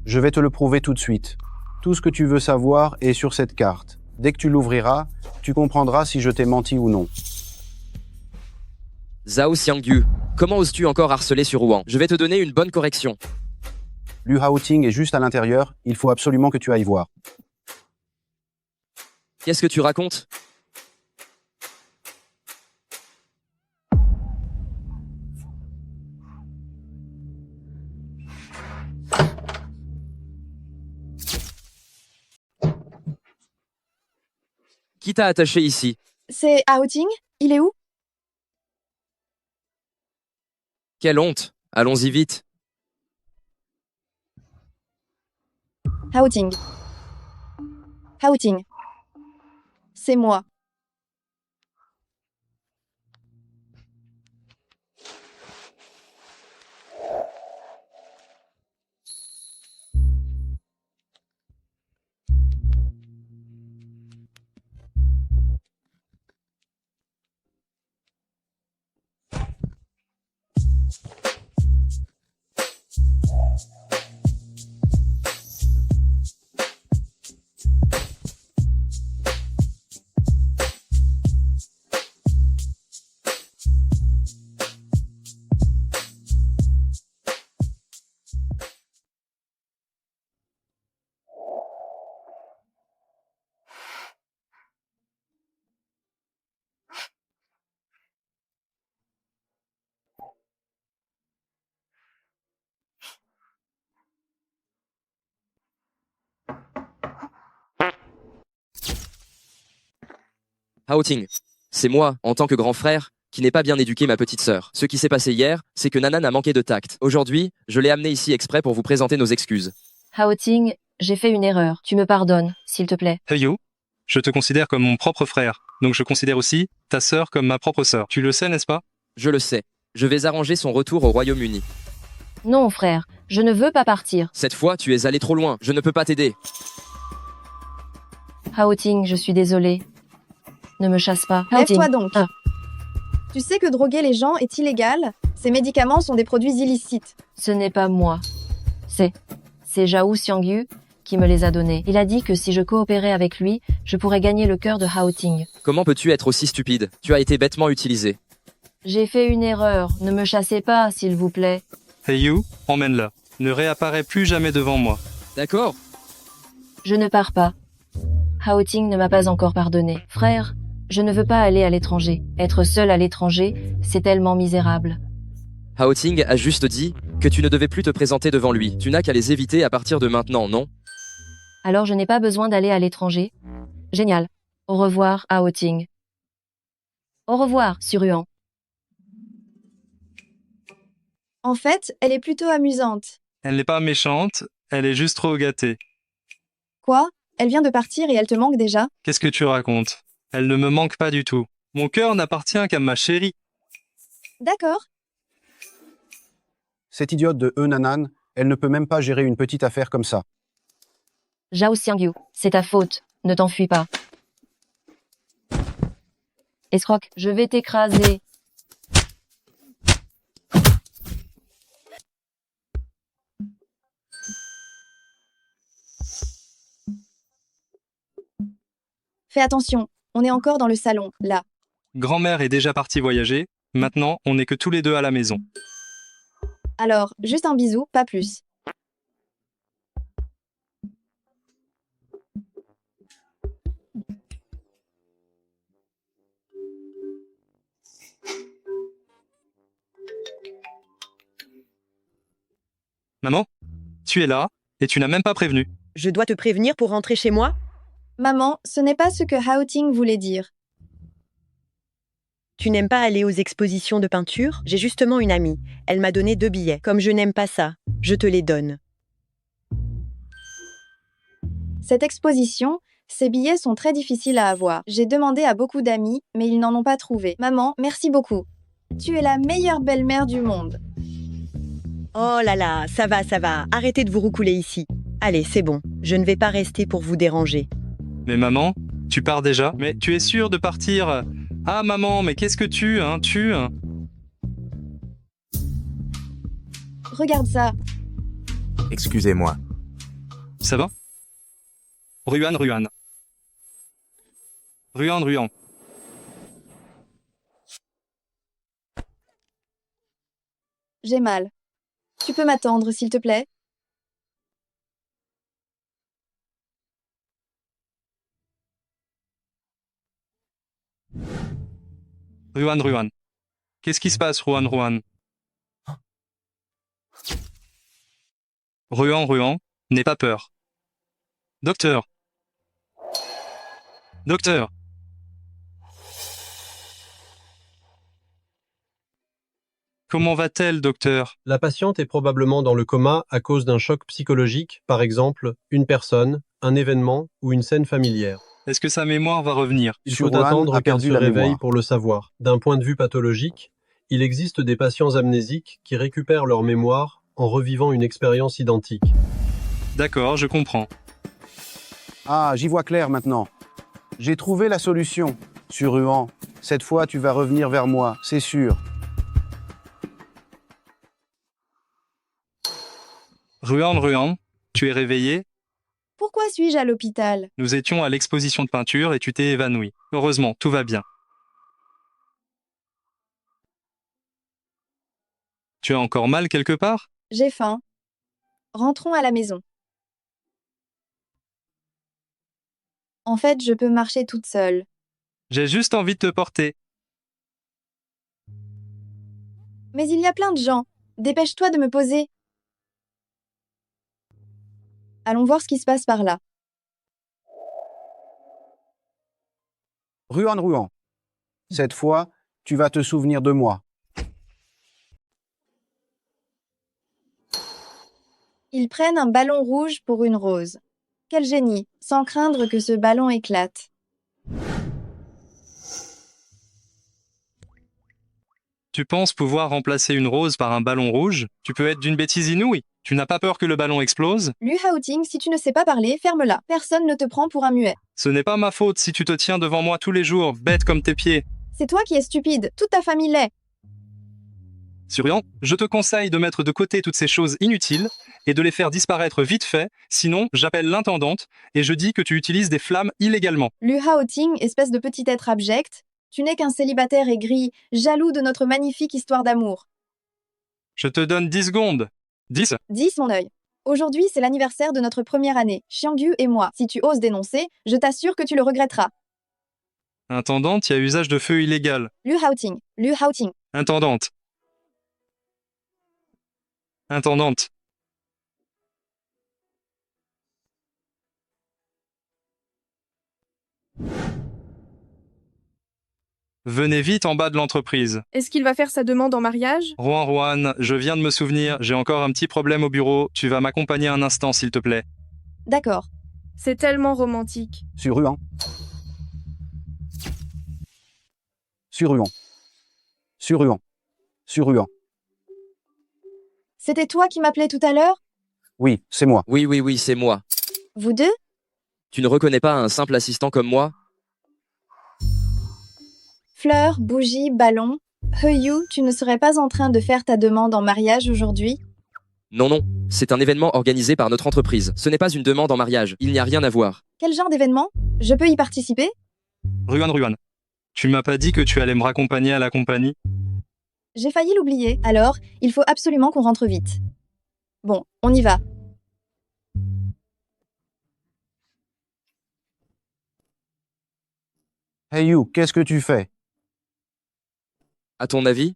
Je vais te le prouver tout de suite. Tout ce que tu veux savoir est sur cette carte. Dès que tu l'ouvriras, tu comprendras si je t'ai menti ou non. Zhao Xiangyu, comment oses-tu encore harceler sur Ruan? Je vais te donner une bonne correction. Lu Haoting est juste à l'intérieur, il faut absolument que tu ailles voir. Qu'est-ce que tu racontes? Qui t'a attaché ici? C'est Haoting? Il est où? Quelle honte! Allons-y vite. Haoting. Haoting. C'est moi. Haoting, c'est moi, en tant que grand frère, qui n'ai pas bien éduqué ma petite sœur. Ce qui s'est passé hier, c'est que Nanan a manqué de tact. Aujourd'hui, je l'ai amené ici exprès pour vous présenter nos excuses. Haoting, j'ai fait une erreur. Tu me pardonnes, s'il te plaît. Hey yo, je te considère comme mon propre frère, donc je considère aussi ta sœur comme ma propre sœur. Tu le sais, n'est-ce pas? Je le sais. Je vais arranger son retour au Royaume-Uni. Non, frère, je ne veux pas partir. Cette fois, tu es allé trop loin. Je ne peux pas t'aider. Haoting, je suis désolée. Ne me chasse pas. Lève-toi Haoting. donc. Ah, Tu sais que droguer les gens est illégal? Ces médicaments sont des produits illicites. ce n'est pas moi. C'est Zhao Xiangyu qui me les a donnés. Il a dit que si je coopérais avec lui, je pourrais gagner le cœur de Haoting. Comment peux-tu être aussi stupide? Tu as été bêtement utilisé. J'ai fait une erreur. Ne me chassez pas, s'il vous plaît. Hey you, emmène-la. Ne réapparaît plus jamais devant moi. D'accord? Je ne pars pas. Haoting ne m'a pas encore pardonné. Frère, je ne veux pas aller à l'étranger. Être seul à l'étranger, c'est tellement misérable. Haoting a juste dit que tu ne devais plus te présenter devant lui. Tu n'as qu'à les éviter à partir de maintenant, non? Alors je n'ai pas besoin d'aller à l'étranger. Génial. Au revoir, Haoting. Au revoir, Suruan. En fait, elle est plutôt amusante. Elle n'est pas méchante, elle est juste trop gâtée. Quoi? Elle vient de partir et elle te manque déjà? Qu'est-ce que tu racontes? Elle ne me manque pas du tout. Mon cœur n'appartient qu'à ma chérie. D'accord. Cette idiote de Nanan, elle ne peut même pas gérer une petite affaire comme ça. Zhao Xiangyu, c'est ta faute. Ne t'enfuis pas. Escroc, je vais t'écraser. Fais attention, on est encore dans le salon, là. Grand-mère est déjà partie voyager. Maintenant, on n'est que tous les deux à la maison. Alors, juste un bisou, pas plus. Maman, tu es là et tu n'as même pas prévenu. Je dois te prévenir pour rentrer chez moi? Maman, ce n'est pas ce que Haoting voulait dire. Tu n'aimes pas aller aux expositions de peinture? J'ai justement une amie. Elle m'a donné 2 billets. Comme je n'aime pas ça, je te les donne. Cette exposition, ces billets sont très difficiles à avoir. J'ai demandé à beaucoup d'amis, mais ils n'en ont pas trouvé. Maman, merci beaucoup. Tu es la meilleure belle-mère du monde. Oh là là, ça va, ça va. Arrêtez de vous roucouler ici. Allez, c'est bon. Je ne vais pas rester pour vous déranger. Mais maman, tu pars déjà? Mais tu es sûre de partir? Ah maman, mais qu'est-ce que tu... Regarde ça. Excusez-moi. Ça va? Ruan. Ruan. J'ai mal. Tu peux m'attendre, s'il te plaît? Ruan. Qu'est-ce qui se passe, Ruan? Ruan, n'aie pas peur. Docteur. Comment va-t-elle, docteur? La patiente est probablement dans le coma à cause d'un choc psychologique, par exemple, une personne, un événement ou une scène familière. Est-ce que sa mémoire va revenir? Il faut attendre qu'elle se réveille pour le savoir. D'un point de vue pathologique, il existe des patients amnésiques qui récupèrent leur mémoire en revivant une expérience identique. D'accord, je comprends. Ah, j'y vois clair maintenant. J'ai trouvé la solution. Suruan, cette fois tu vas revenir vers moi, c'est sûr. Ruan, tu es réveillé? Pourquoi suis-je à l'hôpital? Nous étions à l'exposition de peinture et tu t'es évanoui. Heureusement, tout va bien. Tu as encore mal quelque part? J'ai faim. Rentrons à la maison. En fait, je peux marcher toute seule. J'ai juste envie de te porter. Mais il y a plein de gens. Dépêche-toi de me poser. Allons voir ce qui se passe par là. Ruan, cette fois, tu vas te souvenir de moi. Ils prennent un ballon rouge pour une rose. Quel génie, sans craindre que ce ballon éclate. Tu penses pouvoir remplacer une rose par un ballon rouge? Tu peux être d'une bêtise inouïe. Tu n'as pas peur que le ballon explose? Lu Haoting, si tu ne sais pas parler, ferme-la. Personne ne te prend pour un muet. Ce n'est pas ma faute si tu te tiens devant moi tous les jours, bête comme tes pieds. C'est toi qui es stupide, toute ta famille l'est. Surian, je te conseille de mettre de côté toutes ces choses inutiles et de les faire disparaître vite fait, sinon j'appelle l'intendante et je dis que tu utilises des flammes illégalement. Lu Haoting, espèce de petit être abject, tu n'es qu'un célibataire aigri, jaloux de notre magnifique histoire d'amour. Je te donne 10 secondes. 10. 10, mon œil. Aujourd'hui, c'est l'anniversaire de notre première année, Xiangyu et moi. Si tu oses dénoncer, je t'assure que tu le regretteras. Intendante, il y a usage de feu illégal. Lu Haoting. Intendante. Venez vite en bas de l'entreprise. Est-ce qu'il va faire sa demande en mariage? Ruan, je viens de me souvenir, j'ai encore un petit problème au bureau. Tu vas m'accompagner un instant, s'il te plaît. D'accord. C'est tellement romantique. Suruan. C'était toi qui m'appelais tout à l'heure? Oui, c'est moi. Oui, c'est moi. Vous deux? Tu ne reconnais pas un simple assistant comme moi? Fleurs, bougies, ballons. Heyu, tu ne serais pas en train de faire ta demande en mariage aujourd'hui? Non, c'est un événement organisé par notre entreprise. Ce n'est pas une demande en mariage, il n'y a rien à voir. Quel genre d'événement? Je peux y participer? Ruan, tu m'as pas dit que tu allais me raccompagner à la compagnie? J'ai failli l'oublier, alors il faut absolument qu'on rentre vite. Bon, on y va. Hey you, qu'est-ce que tu fais? À ton avis?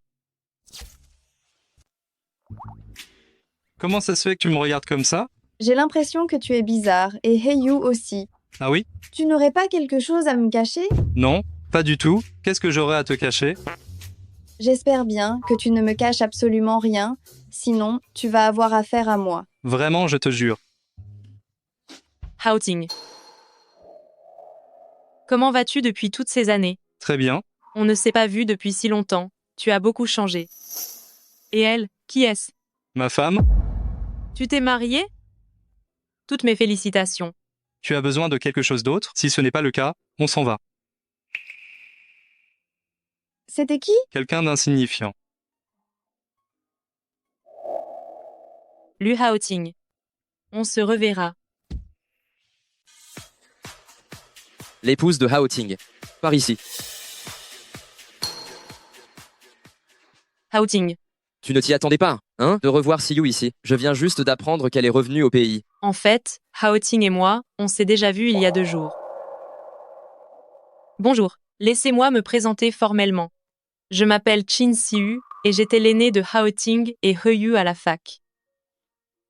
Comment ça se fait que tu me regardes comme ça? J'ai l'impression que tu es bizarre, et Heyu aussi. Ah oui? Tu n'aurais pas quelque chose à me cacher? Non, Pas du tout. Qu'est-ce que j'aurais à te cacher? J'espère bien que tu ne me caches absolument rien, sinon tu vas avoir affaire à moi. Vraiment, je te jure. Haoting. Comment vas-tu depuis toutes ces années? Très bien. On ne s'est pas vu depuis si longtemps. Tu as beaucoup changé. Et elle, qui est-ce? Ma femme? Tu t'es mariée? Toutes mes félicitations. Tu as besoin de quelque chose d'autre? Si ce n'est pas le cas, on s'en va. C'était qui? Quelqu'un d'insignifiant. Lu Haoting. On se reverra. L'épouse de Haoting. Par ici. Haoting. Tu ne t'y attendais pas, hein, de revoir Siyu ici. Je viens juste d'apprendre qu'elle est revenue au pays. En fait, Haoting et moi, on s'est déjà vus il y a 2 jours. Bonjour, laissez-moi me présenter formellement. Je m'appelle Chin Siyu et j'étais l'aîné de Haoting et Heyu à la fac.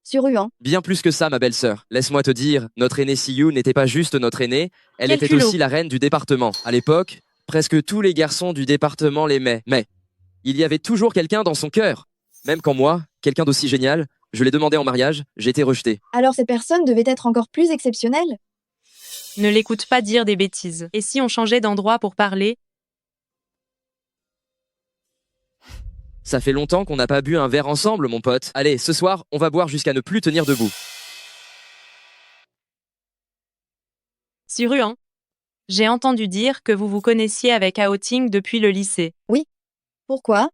Sur Ruan. Bien plus que ça, ma belle-sœur. Laisse-moi te dire, notre aînée Siyu n'était pas juste notre aînée, elle Quel était culot. aussi la reine du département. À l'époque, presque tous les garçons du département l'aimaient. Mais il y avait toujours quelqu'un dans son cœur. Même quand moi, quelqu'un d'aussi génial, je l'ai demandé en mariage, j'ai été rejeté. Alors cette personne devait être encore plus exceptionnelle? Ne l'écoute pas dire des bêtises. Et si on changeait d'endroit pour parler? Ça fait longtemps qu'on n'a pas bu un verre ensemble, mon pote. Allez, ce soir, on va boire jusqu'à ne plus tenir debout. Sur Ruan. J'ai entendu dire que vous vous connaissiez avec Haoting depuis le lycée. Oui. Pourquoi?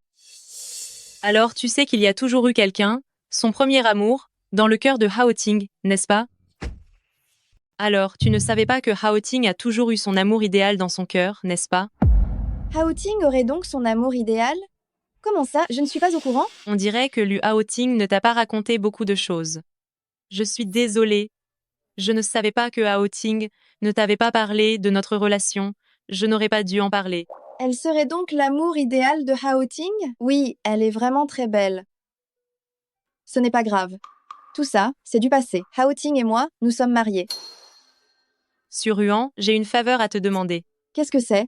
Alors tu sais qu'il y a toujours eu quelqu'un, son premier amour, dans le cœur de Haoting, n'est-ce pas? Alors, tu ne savais pas que Haoting a toujours eu son amour idéal dans son cœur, n'est-ce pas? Haoting aurait donc son amour idéal? Comment ça? Je ne suis pas au courant? On dirait que Lu Haoting ne t'a pas raconté beaucoup de choses. Je suis désolée. Je ne savais pas que Haoting ne t'avait pas parlé de notre relation. Je n'aurais pas dû en parler. Elle serait donc l'amour idéal de Haoting? Oui, elle est vraiment très belle. Ce n'est pas grave. Tout ça, c'est du passé. Haoting et moi, nous sommes mariés. Sur Ruan, j'ai une faveur à te demander. Qu'est-ce que c'est?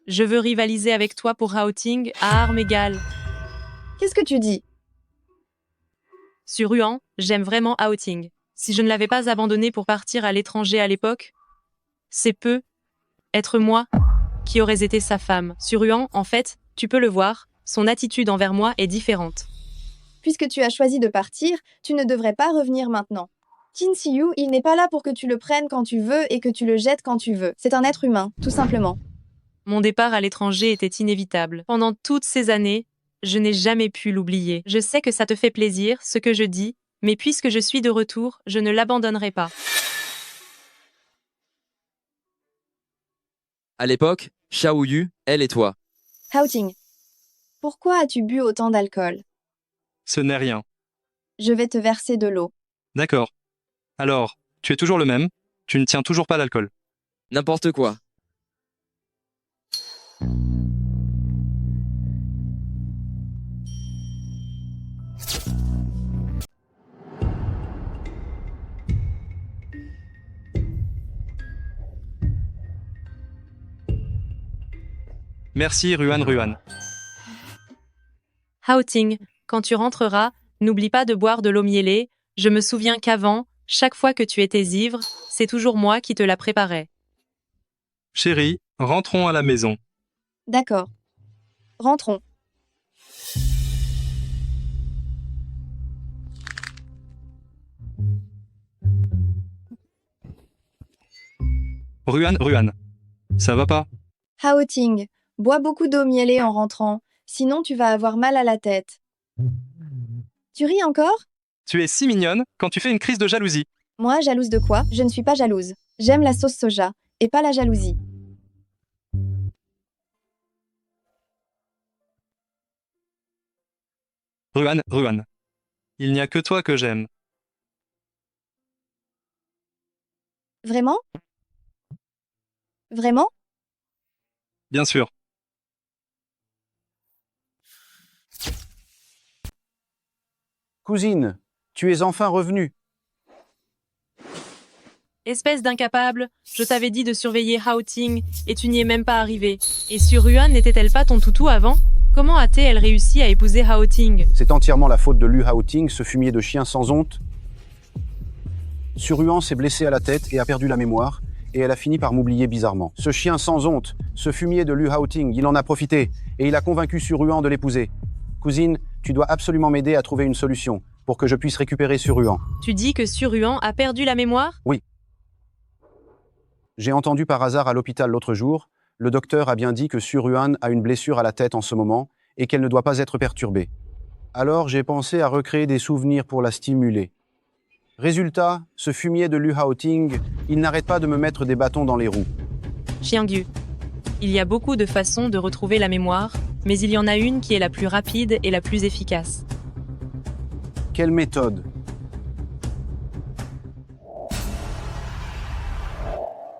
Je veux rivaliser avec toi pour Haoting à armes égales. Qu'est-ce que tu dis? Sur Ruan, j'aime vraiment Haoting. Si je ne l'avais pas abandonné pour partir à l'étranger à l'époque, c'est peu être moi qui aurais été sa femme. Sur Ruan, en fait, tu peux le voir, son attitude envers moi est différente. Puisque tu as choisi de partir, tu ne devrais pas revenir maintenant. Chin Siyu, il n'est pas là pour que tu le prennes quand tu veux et que tu le jettes quand tu veux. C'est un être humain, tout simplement. Mon départ à l'étranger était inévitable. Pendant toutes ces années, je n'ai jamais pu l'oublier. Je sais que ça te fait plaisir, ce que je dis, mais puisque je suis de retour, je ne l'abandonnerai pas. À l'époque, Xiaoyu, elle et toi. Haoting, pourquoi as-tu bu autant d'alcool? Ce n'est rien. Je vais te verser de l'eau. D'accord. Alors, tu es toujours le même, tu ne tiens toujours pas l'alcool. N'importe quoi. Merci Ruan. Haoting, quand tu rentreras, n'oublie pas de boire de l'eau mielée. Je me souviens qu'avant, chaque fois que tu étais ivre, c'est toujours moi qui te la préparais. Chérie, rentrons à la maison. D'accord. Rentrons. Ruan. Ça va pas? Haoting, bois beaucoup d'eau mielée en rentrant, sinon tu vas avoir mal à la tête. Tu ris encore? Tu es si mignonne quand tu fais une crise de jalousie. Moi, jalouse de quoi? Je ne suis pas jalouse. J'aime la sauce soja, et pas la jalousie. Ruan. Il n'y a que toi que j'aime. Vraiment? Vraiment? Bien sûr. Cousine, tu es enfin revenue. Espèce d'incapable, je t'avais dit de surveiller Haoting et tu n'y es même pas arrivé. Et Suruan n'était-elle pas ton toutou avant? Comment a-t-elle réussi à épouser Haoting? C'est entièrement la faute de Lu Haoting, ce fumier de chien sans honte. Suruan s'est blessé à la tête et a perdu la mémoire, et elle a fini par m'oublier bizarrement. Ce chien sans honte, ce fumier de Lu Haoting, il en a profité, et il a convaincu Suruan de l'épouser. Cousine, tu dois absolument m'aider à trouver une solution, pour que je puisse récupérer Suruan. Tu dis que Suruan a perdu la mémoire? Oui. J'ai entendu par hasard à l'hôpital l'autre jour, le docteur a bien dit que Suruan a une blessure à la tête en ce moment, et qu'elle ne doit pas être perturbée. Alors j'ai pensé à recréer des souvenirs pour la stimuler. Résultat, ce fumier de Lu Haoting, il n'arrête pas de me mettre des bâtons dans les roues. Xiangyu. Il y a beaucoup de façons de retrouver la mémoire, mais il y en a une qui est la plus rapide et la plus efficace. Quelle méthode?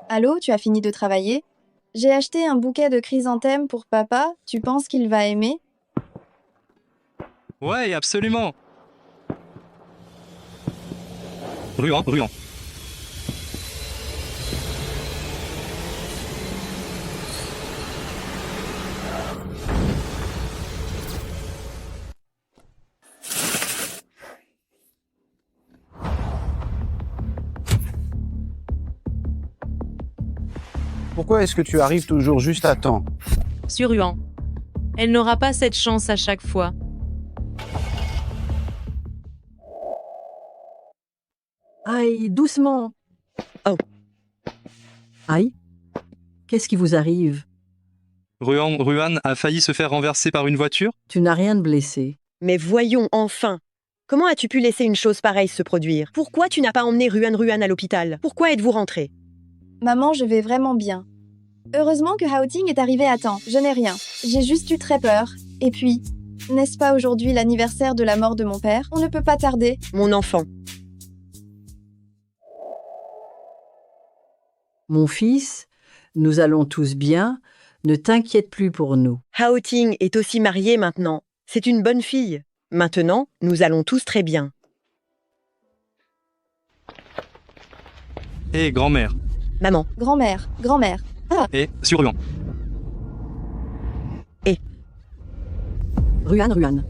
Allô, tu as fini de travailler? J'ai acheté un bouquet de chrysanthèmes pour papa, tu penses qu'il va aimer? Ouais, absolument. Ruan. Pourquoi est-ce que tu arrives toujours juste à temps? Suruan. Elle n'aura pas cette chance à chaque fois. Aïe, doucement. Oh. Aïe. Qu'est-ce qui vous arrive? Ruan a failli se faire renverser par une voiture? Tu n'as rien de blessé. Mais voyons enfin. Comment as-tu pu laisser une chose pareille se produire? Pourquoi tu n'as pas emmené Ruan à l'hôpital? Pourquoi êtes-vous rentré? Maman, je vais vraiment bien. Heureusement que Haoting est arrivé à temps, je n'ai rien. J'ai juste eu très peur. Et puis, n'est-ce pas aujourd'hui l'anniversaire de la mort de mon père? On ne peut pas tarder. Mon enfant. Mon fils, nous allons tous bien. Ne t'inquiète plus pour nous. Haoting est aussi mariée maintenant. C'est une bonne fille. Maintenant, nous allons tous très bien. Hé, grand-mère. Maman. Grand-mère. Ah. Et Suruan. Et Ruan. Ruan.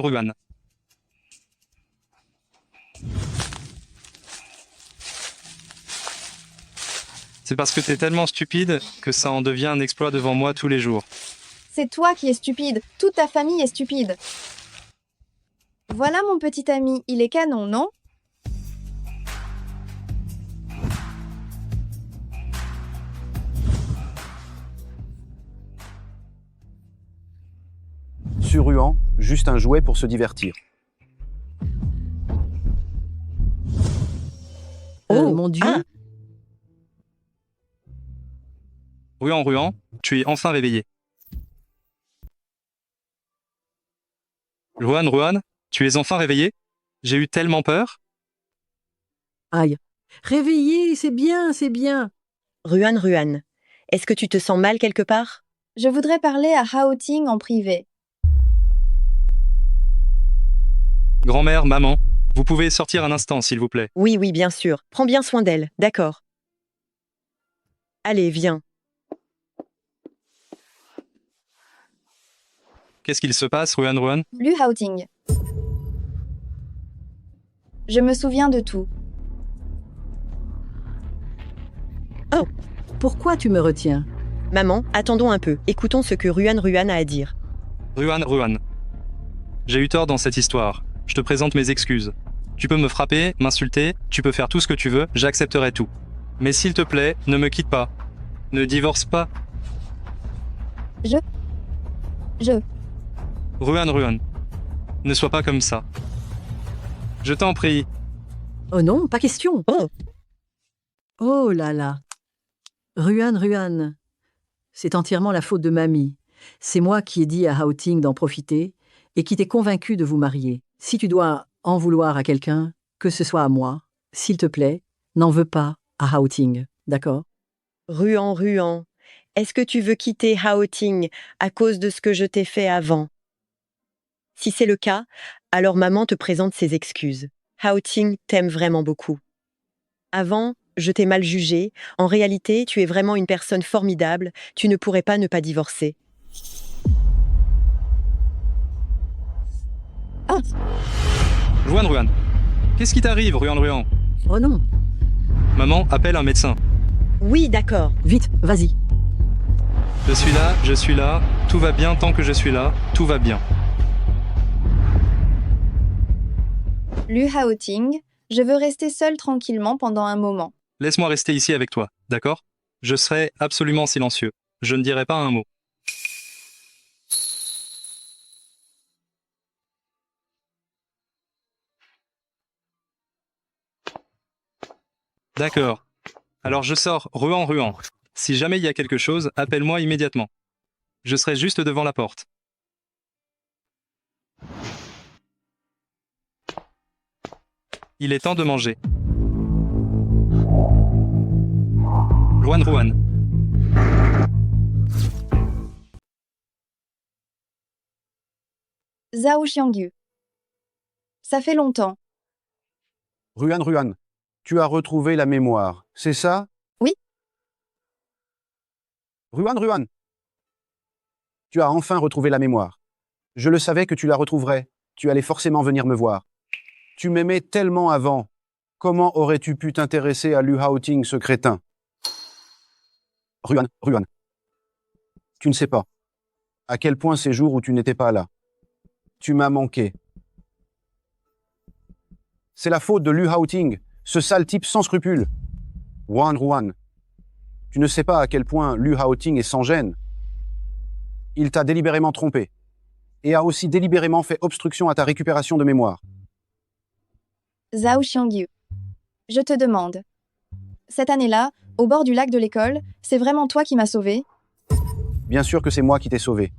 Ruan. C'est parce que t'es tellement stupide que ça en devient un exploit devant moi tous les jours. C'est toi qui es stupide. Toute ta famille est stupide. Voilà mon petit ami, il est canon, non? Suruan, juste un jouet pour se divertir. Oh mon Dieu! Ah. Ruan, tu es enfin réveillé. Ruan, tu es enfin réveillé? J'ai eu tellement peur. Aïe. Réveillé, c'est bien. Ruan, est-ce que tu te sens mal quelque part? Je voudrais parler à Haoting en privé. Grand-mère, maman, vous pouvez sortir un instant, s'il vous plaît. Oui, bien sûr. Prends bien soin d'elle, d'accord. Allez, viens. Qu'est-ce qu'il se passe, Ruan? Lu Haoting. Je me souviens de tout. Oh. Pourquoi tu me retiens? Maman, attendons un peu. Écoutons ce que Ruan a à dire. Ruan. J'ai eu tort dans cette histoire. Je te présente mes excuses. Tu peux me frapper, m'insulter, tu peux faire tout ce que tu veux, j'accepterai tout. Mais s'il te plaît, ne me quitte pas. Ne divorce pas. Ruan. Ne sois pas comme ça. Je t'en prie. Oh non, pas question. Oh là là. Ruan. C'est entièrement la faute de mamie. C'est moi qui ai dit à Haoting d'en profiter et qui t'ai convaincu de vous marier. Si tu dois en vouloir à quelqu'un, que ce soit à moi, s'il te plaît, n'en veux pas à Haoting, d'accord? Ruan, Ruan, est-ce que tu veux quitter Haoting à cause de ce que je t'ai fait avant? Si c'est le cas, alors maman te présente ses excuses. Haoting t'aime vraiment beaucoup. Avant, je t'ai mal jugé. En réalité, tu es vraiment une personne formidable. Tu ne pourrais pas ne pas divorcer. Ruan, qu'est-ce qui t'arrive, Ruan? Oh non. Maman, appelle un médecin. Oui, d'accord. Vite, vas-y. Je suis là, tout va bien tant que je suis là, tout va bien. Lu Haoting, je veux rester seule tranquillement pendant un moment. Laisse-moi rester ici avec toi, d'accord? Je serai absolument silencieux. Je ne dirai pas un mot. D'accord. Alors je sors, Ruan. Si jamais il y a quelque chose, appelle-moi immédiatement. Je serai juste devant la porte. Il est temps de manger. Ruan. Zhao Xiangyu. Ça fait longtemps. Ruan, tu as retrouvé la mémoire, c'est ça? Oui. Ruan, tu as enfin retrouvé la mémoire. Je le savais que tu la retrouverais. Tu allais forcément venir me voir. Tu m'aimais tellement avant. Comment aurais-tu pu t'intéresser à Lu Haoting, ce crétin? Ruan, tu ne sais pas à quel point ces jours où tu n'étais pas là. Tu m'as manqué. C'est la faute de Lu Haoting, ce sale type sans scrupules. Ruan, tu ne sais pas à quel point Lu Haoting est sans gêne. Il t'a délibérément trompé et a aussi délibérément fait obstruction à ta récupération de mémoire. Zhao Xiangyu. Je te demande. Cette année-là, au bord du lac de l'école, c'est vraiment toi qui m'as sauvé? Bien sûr que c'est moi qui t'ai sauvé.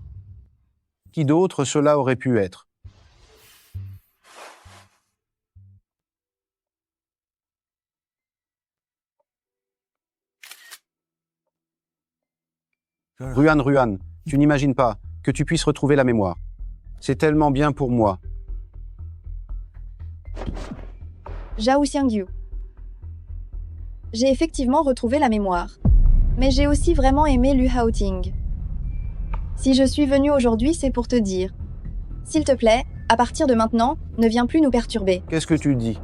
Qui d'autre cela aurait pu être? Ruan, tu n'imagines pas que tu puisses retrouver la mémoire. C'est tellement bien pour moi. Zhao Xiangyu. J'ai effectivement retrouvé la mémoire. Mais j'ai aussi vraiment aimé Lu Haoting. Si je suis venue aujourd'hui, c'est pour te dire. S'il te plaît, à partir de maintenant, ne viens plus nous perturber. Qu'est-ce que tu dis?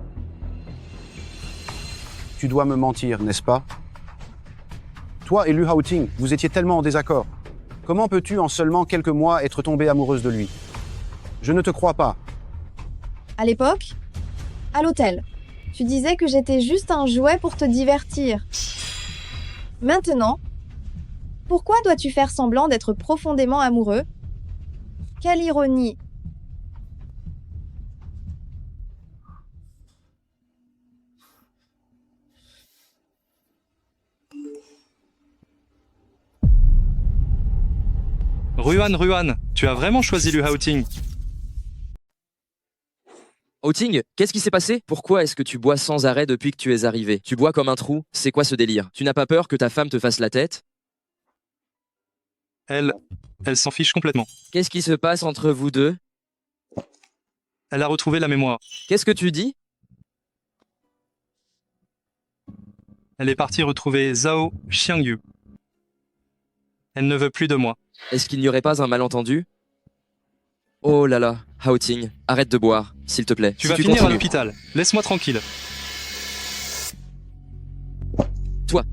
Tu dois me mentir, n'est-ce pas? Toi et Lu Haoting, vous étiez tellement en désaccord. Comment peux-tu en seulement quelques mois être tombée amoureuse de lui? Je ne te crois pas. À l'époque, à l'hôtel, tu disais que j'étais juste un jouet pour te divertir. Maintenant, pourquoi dois-tu faire semblant d'être profondément amoureux? Quelle ironie! Ruan, tu as vraiment choisi Lu Haoting. Haoting, qu'est-ce qui s'est passé? Pourquoi est-ce que tu bois sans arrêt depuis que tu es arrivé? Tu bois comme un trou? C'est quoi ce délire? Tu n'as pas peur que ta femme te fasse la tête? Elle s'en fiche complètement. Qu'est-ce qui se passe entre vous deux? Elle a retrouvé la mémoire. Qu'est-ce que tu dis? Elle est partie retrouver Zhao Xiangyu. Elle ne veut plus de moi. Est-ce qu'il n'y aurait pas un malentendu? Oh là là, Haoting, arrête de boire, s'il te plaît. Tu vas finir à l'hôpital. Laisse-moi tranquille. Toi.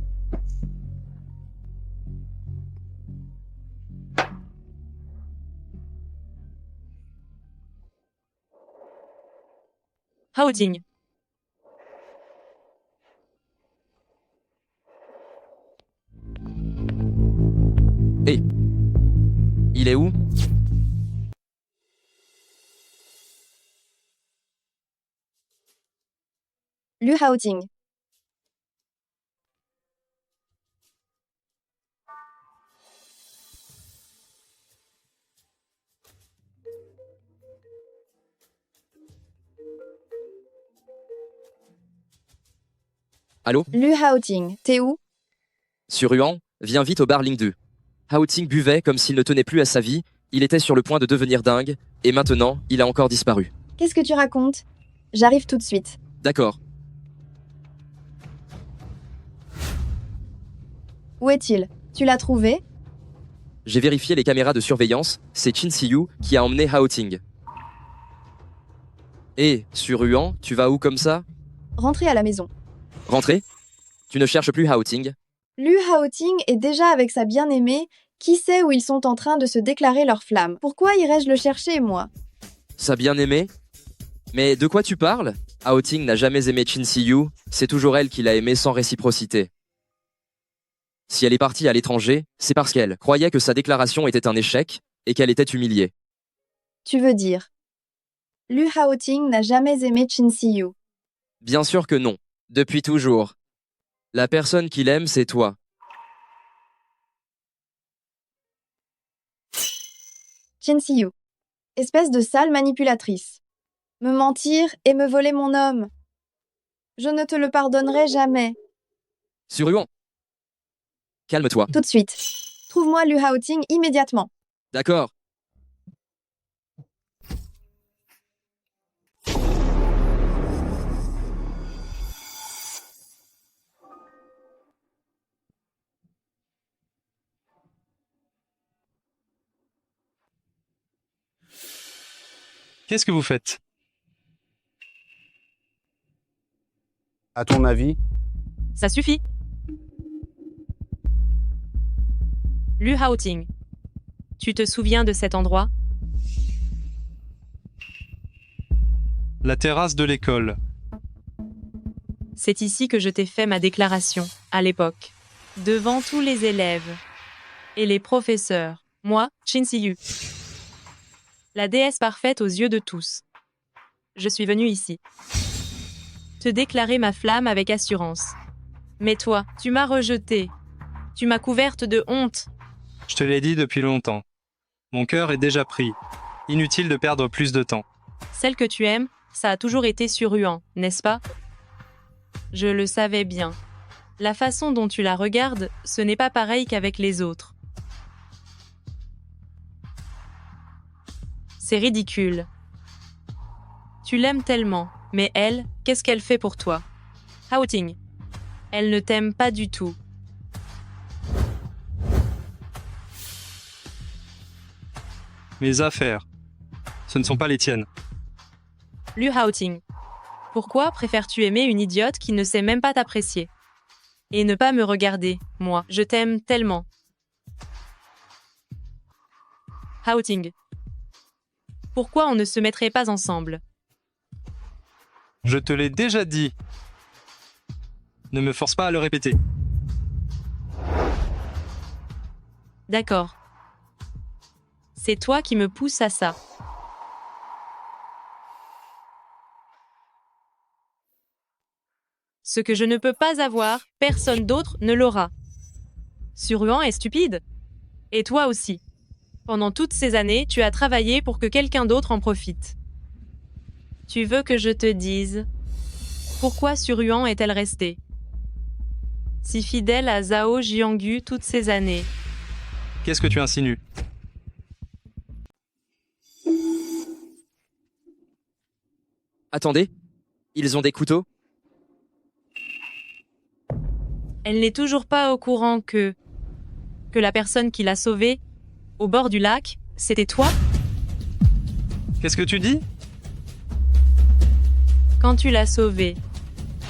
Haoting. Hé, il est où? Lu Haoting. Allô? Lu Haoting, t'es où? Suruan, viens vite au bar Ling 2. Haoting buvait comme s'il ne tenait plus à sa vie, il était sur le point de devenir dingue, et maintenant, il a encore disparu. Qu'est-ce que tu racontes? J'arrive tout de suite. D'accord. Où est-il? Tu l'as trouvé? J'ai vérifié les caméras de surveillance, c'est Chin Si-yu qui a emmené Haoting. Et, Suruan, tu vas où comme ça? Rentrez à la maison. Rentrer? Tu ne cherches plus Haoting? Lu Haoting est déjà avec sa bien-aimée. Qui sait où ils sont en train de se déclarer leur flamme? Pourquoi irais-je le chercher, moi? Sa bien-aimée? Mais de quoi tu parles? Haoting n'a jamais aimé Chin Si-yu, c'est toujours elle qui l'a aimé sans réciprocité. Si elle est partie à l'étranger, c'est parce qu'elle croyait que sa déclaration était un échec et qu'elle était humiliée. Tu veux dire? Lu Haoting n'a jamais aimé Chin Si-yu. Bien sûr que non. Depuis toujours. La personne qu'il aime, c'est toi. Chin Si-yu. Espèce de sale manipulatrice. Me mentir et me voler mon homme. Je ne te le pardonnerai jamais. Suruan. Calme-toi. Tout de suite. Trouve-moi Lu Haoting immédiatement. D'accord. Qu'est-ce que vous faites? À ton avis? Ça suffit. Lu Haoting. Tu te souviens de cet endroit? La terrasse de l'école. C'est ici que je t'ai fait ma déclaration, à l'époque. Devant tous les élèves. Et les professeurs. Moi, Chin Si-yu. La déesse parfaite aux yeux de tous. Je suis venue ici. Te déclarer ma flamme avec assurance. Mais toi, tu m'as rejetée. Tu m'as couverte de honte. Je te l'ai dit depuis longtemps. Mon cœur est déjà pris. Inutile de perdre plus de temps. Celle que tu aimes, ça a toujours été Suruan, n'est-ce pas? Je le savais bien. La façon dont tu la regardes, ce n'est pas pareil qu'avec les autres. C'est ridicule. Tu l'aimes tellement, mais elle, qu'est-ce qu'elle fait pour toi? Haoting. Elle ne t'aime pas du tout. Mes affaires. Ce ne sont pas les tiennes. Lu Haoting. Pourquoi préfères-tu aimer une idiote qui ne sait même pas t'apprécier? Et ne pas me regarder, moi, je t'aime tellement. Haoting. Pourquoi on ne se mettrait pas ensemble? Je te l'ai déjà dit. Ne me force pas à le répéter. D'accord. C'est toi qui me pousse à ça. Ce que je ne peux pas avoir, personne d'autre ne l'aura. Suruan est stupide. Et toi aussi. Pendant toutes ces années, tu as travaillé pour que quelqu'un d'autre en profite. Tu veux que je te dise pourquoi Suruan est-elle restée si fidèle à Zhao Jiangyu toutes ces années? Qu'est-ce que tu insinues? Attendez, ils ont des couteaux? Elle n'est toujours pas au courant que la personne qui l'a sauvée au bord du lac, c'était toi? Qu'est-ce que tu dis? Quand tu l'as sauvée,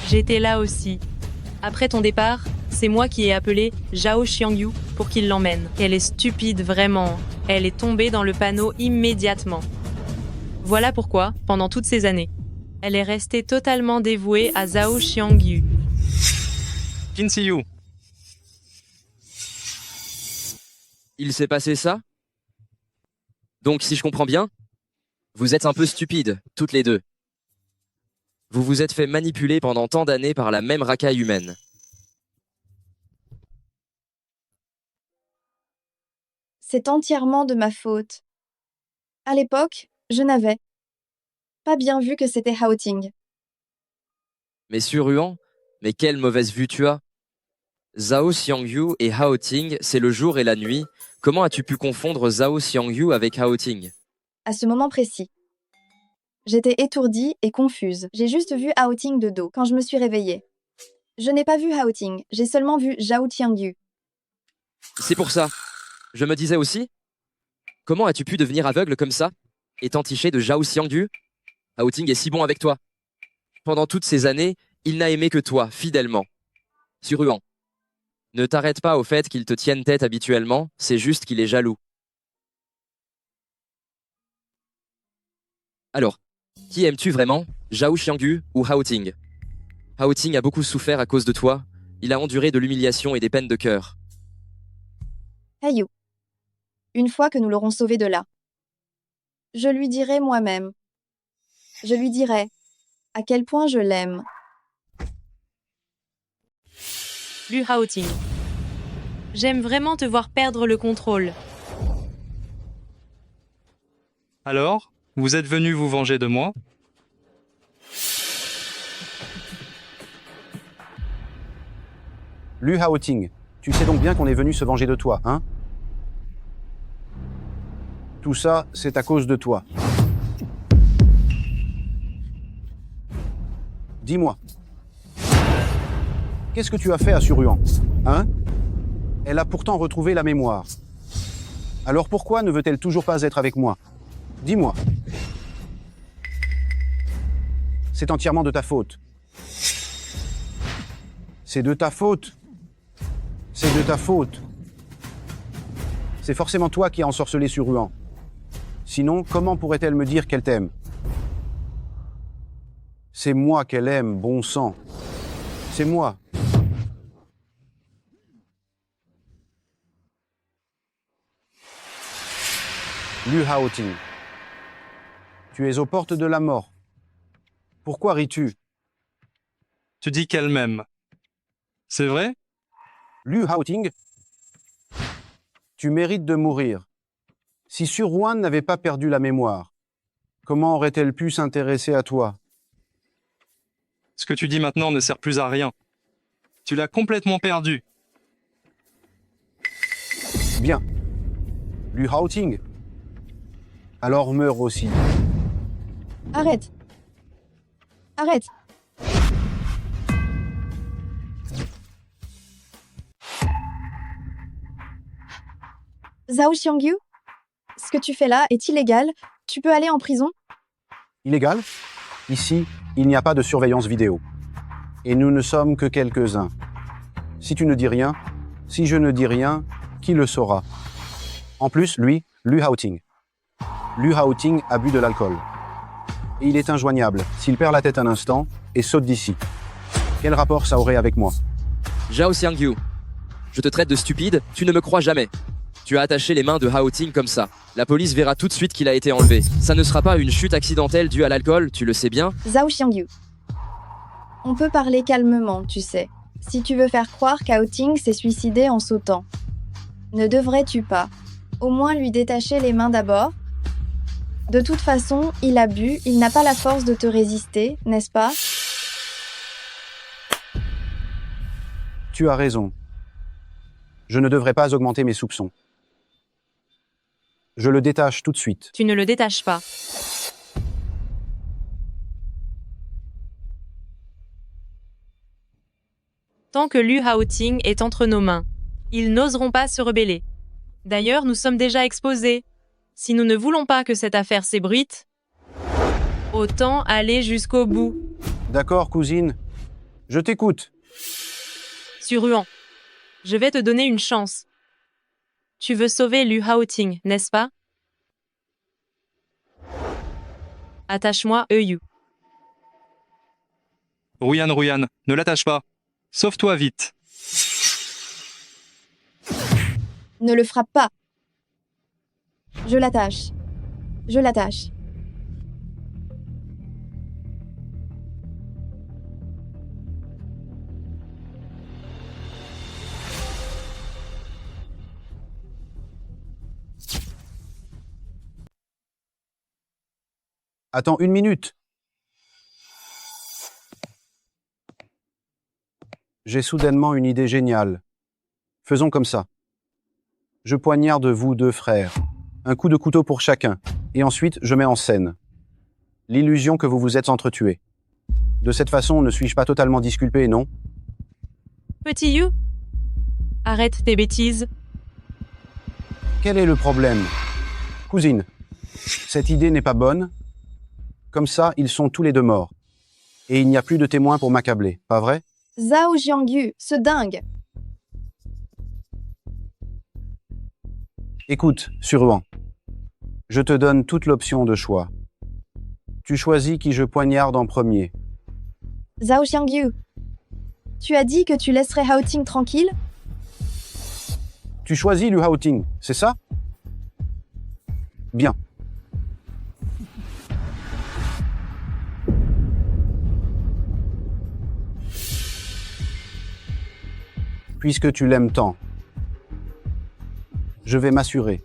j'étais là aussi. Après ton départ, c'est moi qui ai appelé Zhao Xiangyu pour qu'il l'emmène. Elle est stupide, vraiment. Elle est tombée dans le panneau immédiatement. Voilà pourquoi, pendant toutes ces années, elle est restée totalement dévouée à Zhao Xiangyu. Chin Si-yu. Il s'est passé ça? Donc, si je comprends bien, vous êtes un peu stupides, toutes les deux. Vous vous êtes fait manipuler pendant tant d'années par la même racaille humaine. C'est entièrement de ma faute. À l'époque, je n'avais pas bien vu que c'était Haoting. Mais Suruan, mais quelle mauvaise vue tu as! Zhao Xiangyu et Hao Ting, c'est le jour et la nuit. Comment as-tu pu confondre Zhao Xiangyu avec Hao Ting? À ce moment précis. J'étais étourdie et confuse. J'ai juste vu Hao Ting de dos quand je me suis réveillée. Je n'ai pas vu Hao Ting, j'ai seulement vu Zhao Xiangyu. C'est pour ça. Je me disais aussi. Comment as-tu pu devenir aveugle comme ça, étant tiché de Zhao Xiangyu? Hao Ting est si bon avec toi. Pendant toutes ces années, il n'a aimé que toi, fidèlement. Suruan. Ne t'arrête pas au fait qu'il te tienne tête habituellement, c'est juste qu'il est jaloux. Alors, qui aimes-tu vraiment, Zhao Xiangyu ou Hao Ting? Hao Ting a beaucoup souffert à cause de toi, il a enduré de l'humiliation et des peines de cœur. Hayu. Une fois que nous l'aurons sauvé de là, je lui dirai moi-même. Je lui dirai à quel point je l'aime. Lu Hao Ting. J'aime vraiment te voir perdre le contrôle. Alors, vous êtes venu vous venger de moi? Lu Hao Ting, tu sais donc bien qu'on est venu se venger de toi, hein? Tout ça, c'est à cause de toi. Dis-moi. Qu'est-ce que tu as fait à Suruan, hein? Elle a pourtant retrouvé la mémoire. Alors pourquoi ne veut-elle toujours pas être avec moi? Dis-moi. C'est entièrement de ta faute. C'est de ta faute. C'est de ta faute. C'est forcément toi qui as ensorcelé Suruan. Sinon, comment pourrait-elle me dire qu'elle t'aime? C'est moi qu'elle aime, bon sang. C'est moi. Lu Hao Ting. Tu es aux portes de la mort. Pourquoi ris-tu? Tu dis qu'elle m'aime. C'est vrai? Lu Hao Ting, tu mérites de mourir. Si Suruan n'avait pas perdu la mémoire, comment aurait-elle pu s'intéresser à toi? Ce que tu dis maintenant ne sert plus à rien. Tu l'as complètement perdu. Bien. Lu Hao Ting. Alors meurs aussi. Arrête. Arrête. Zhao Xiangyu, ce que tu fais là est illégal. Tu peux aller en prison? Illégal? Ici, il n'y a pas de surveillance vidéo. Et nous ne sommes que quelques-uns. Si tu ne dis rien, si je ne dis rien, qui le saura? En plus, lui, Lu Hao Ting. Lu Hao Ting a bu de l'alcool. Et il est injoignable s'il perd la tête un instant et saute d'ici. Quel rapport ça aurait avec moi? Zhao Xiangyu, je te traite de stupide, tu ne me crois jamais. Tu as attaché les mains de Hao Ting comme ça. La police verra tout de suite qu'il a été enlevé. Ça ne sera pas une chute accidentelle due à l'alcool, tu le sais bien. Zhao Xiangyu. On peut parler calmement, tu sais. Si tu veux faire croire qu'Hao Ting s'est suicidé en sautant, ne devrais-tu pas au moins lui détacher les mains d'abord? De toute façon, il a bu, il n'a pas la force de te résister, n'est-ce pas? Tu as raison. Je ne devrais pas augmenter mes soupçons. Je le détache tout de suite. Tu ne le détaches pas. Tant que Lu Hao Ting est entre nos mains, ils n'oseront pas se rebeller. D'ailleurs, nous sommes déjà exposés. Si nous ne voulons pas que cette affaire s'ébruite, autant aller jusqu'au bout. D'accord, cousine. Je t'écoute. Suruan, je vais te donner une chance. Tu veux sauver Lu Hao Ting, n'est-ce pas? Attache-moi, Yu. Ruyan, ne l'attache pas. Sauve-toi vite. Ne le frappe pas. Je l'attache. Je l'attache. Attends une minute. J'ai soudainement une idée géniale. Faisons comme ça. Je poignarde vous deux frères. Un coup de couteau pour chacun. Et ensuite, je mets en scène l'illusion que vous vous êtes entretués. De cette façon, ne suis-je pas totalement disculpé, non? Petit You, arrête tes bêtises. Quel est le problème? Cousine, cette idée n'est pas bonne. Comme ça, ils sont tous les deux morts. Et il n'y a plus de témoins pour m'accabler, pas vrai? Zhao Jiangyu, ce dingue. Écoute, Suruan, je te donne toute l'option de choix. Tu choisis qui je poignarde en premier. Zhao Jiangyu, tu as dit que tu laisserais Haoting tranquille? Tu choisis Liu Haoting, c'est ça? Bien. Puisque tu l'aimes tant, je vais m'assurer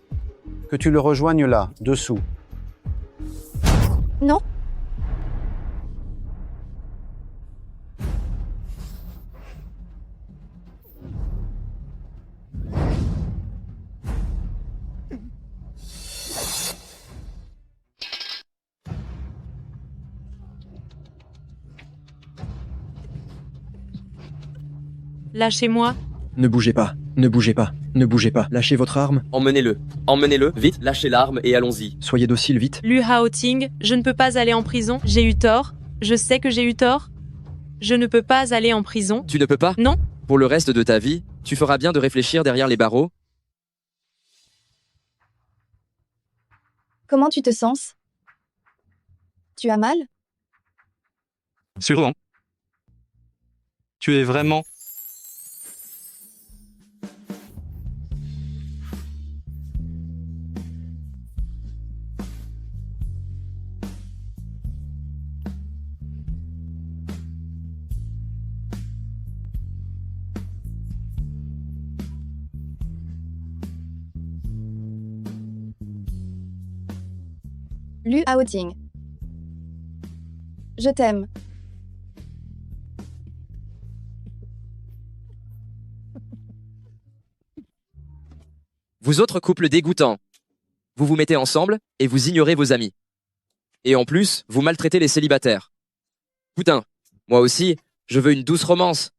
que tu le rejoignes là, dessous. Non. Lâchez-moi. Ne bougez pas, ne bougez pas, ne bougez pas. Lâchez votre arme. Emmenez-le. Emmenez-le, vite, lâchez l'arme et allons-y. Soyez docile, vite. Liu Haoting, je ne peux pas aller en prison. J'ai eu tort. Je sais que j'ai eu tort. Je ne peux pas aller en prison. Tu ne peux pas? Non. Pour le reste de ta vie, tu feras bien de réfléchir derrière les barreaux. Comment tu te sens? Tu as mal? Suruan. Tu es vraiment... Liu Haoting. Je t'aime. Vous autres couples dégoûtants. Vous vous mettez ensemble et vous ignorez vos amis. Et en plus, vous maltraitez les célibataires. Putain, moi aussi, je veux une douce romance.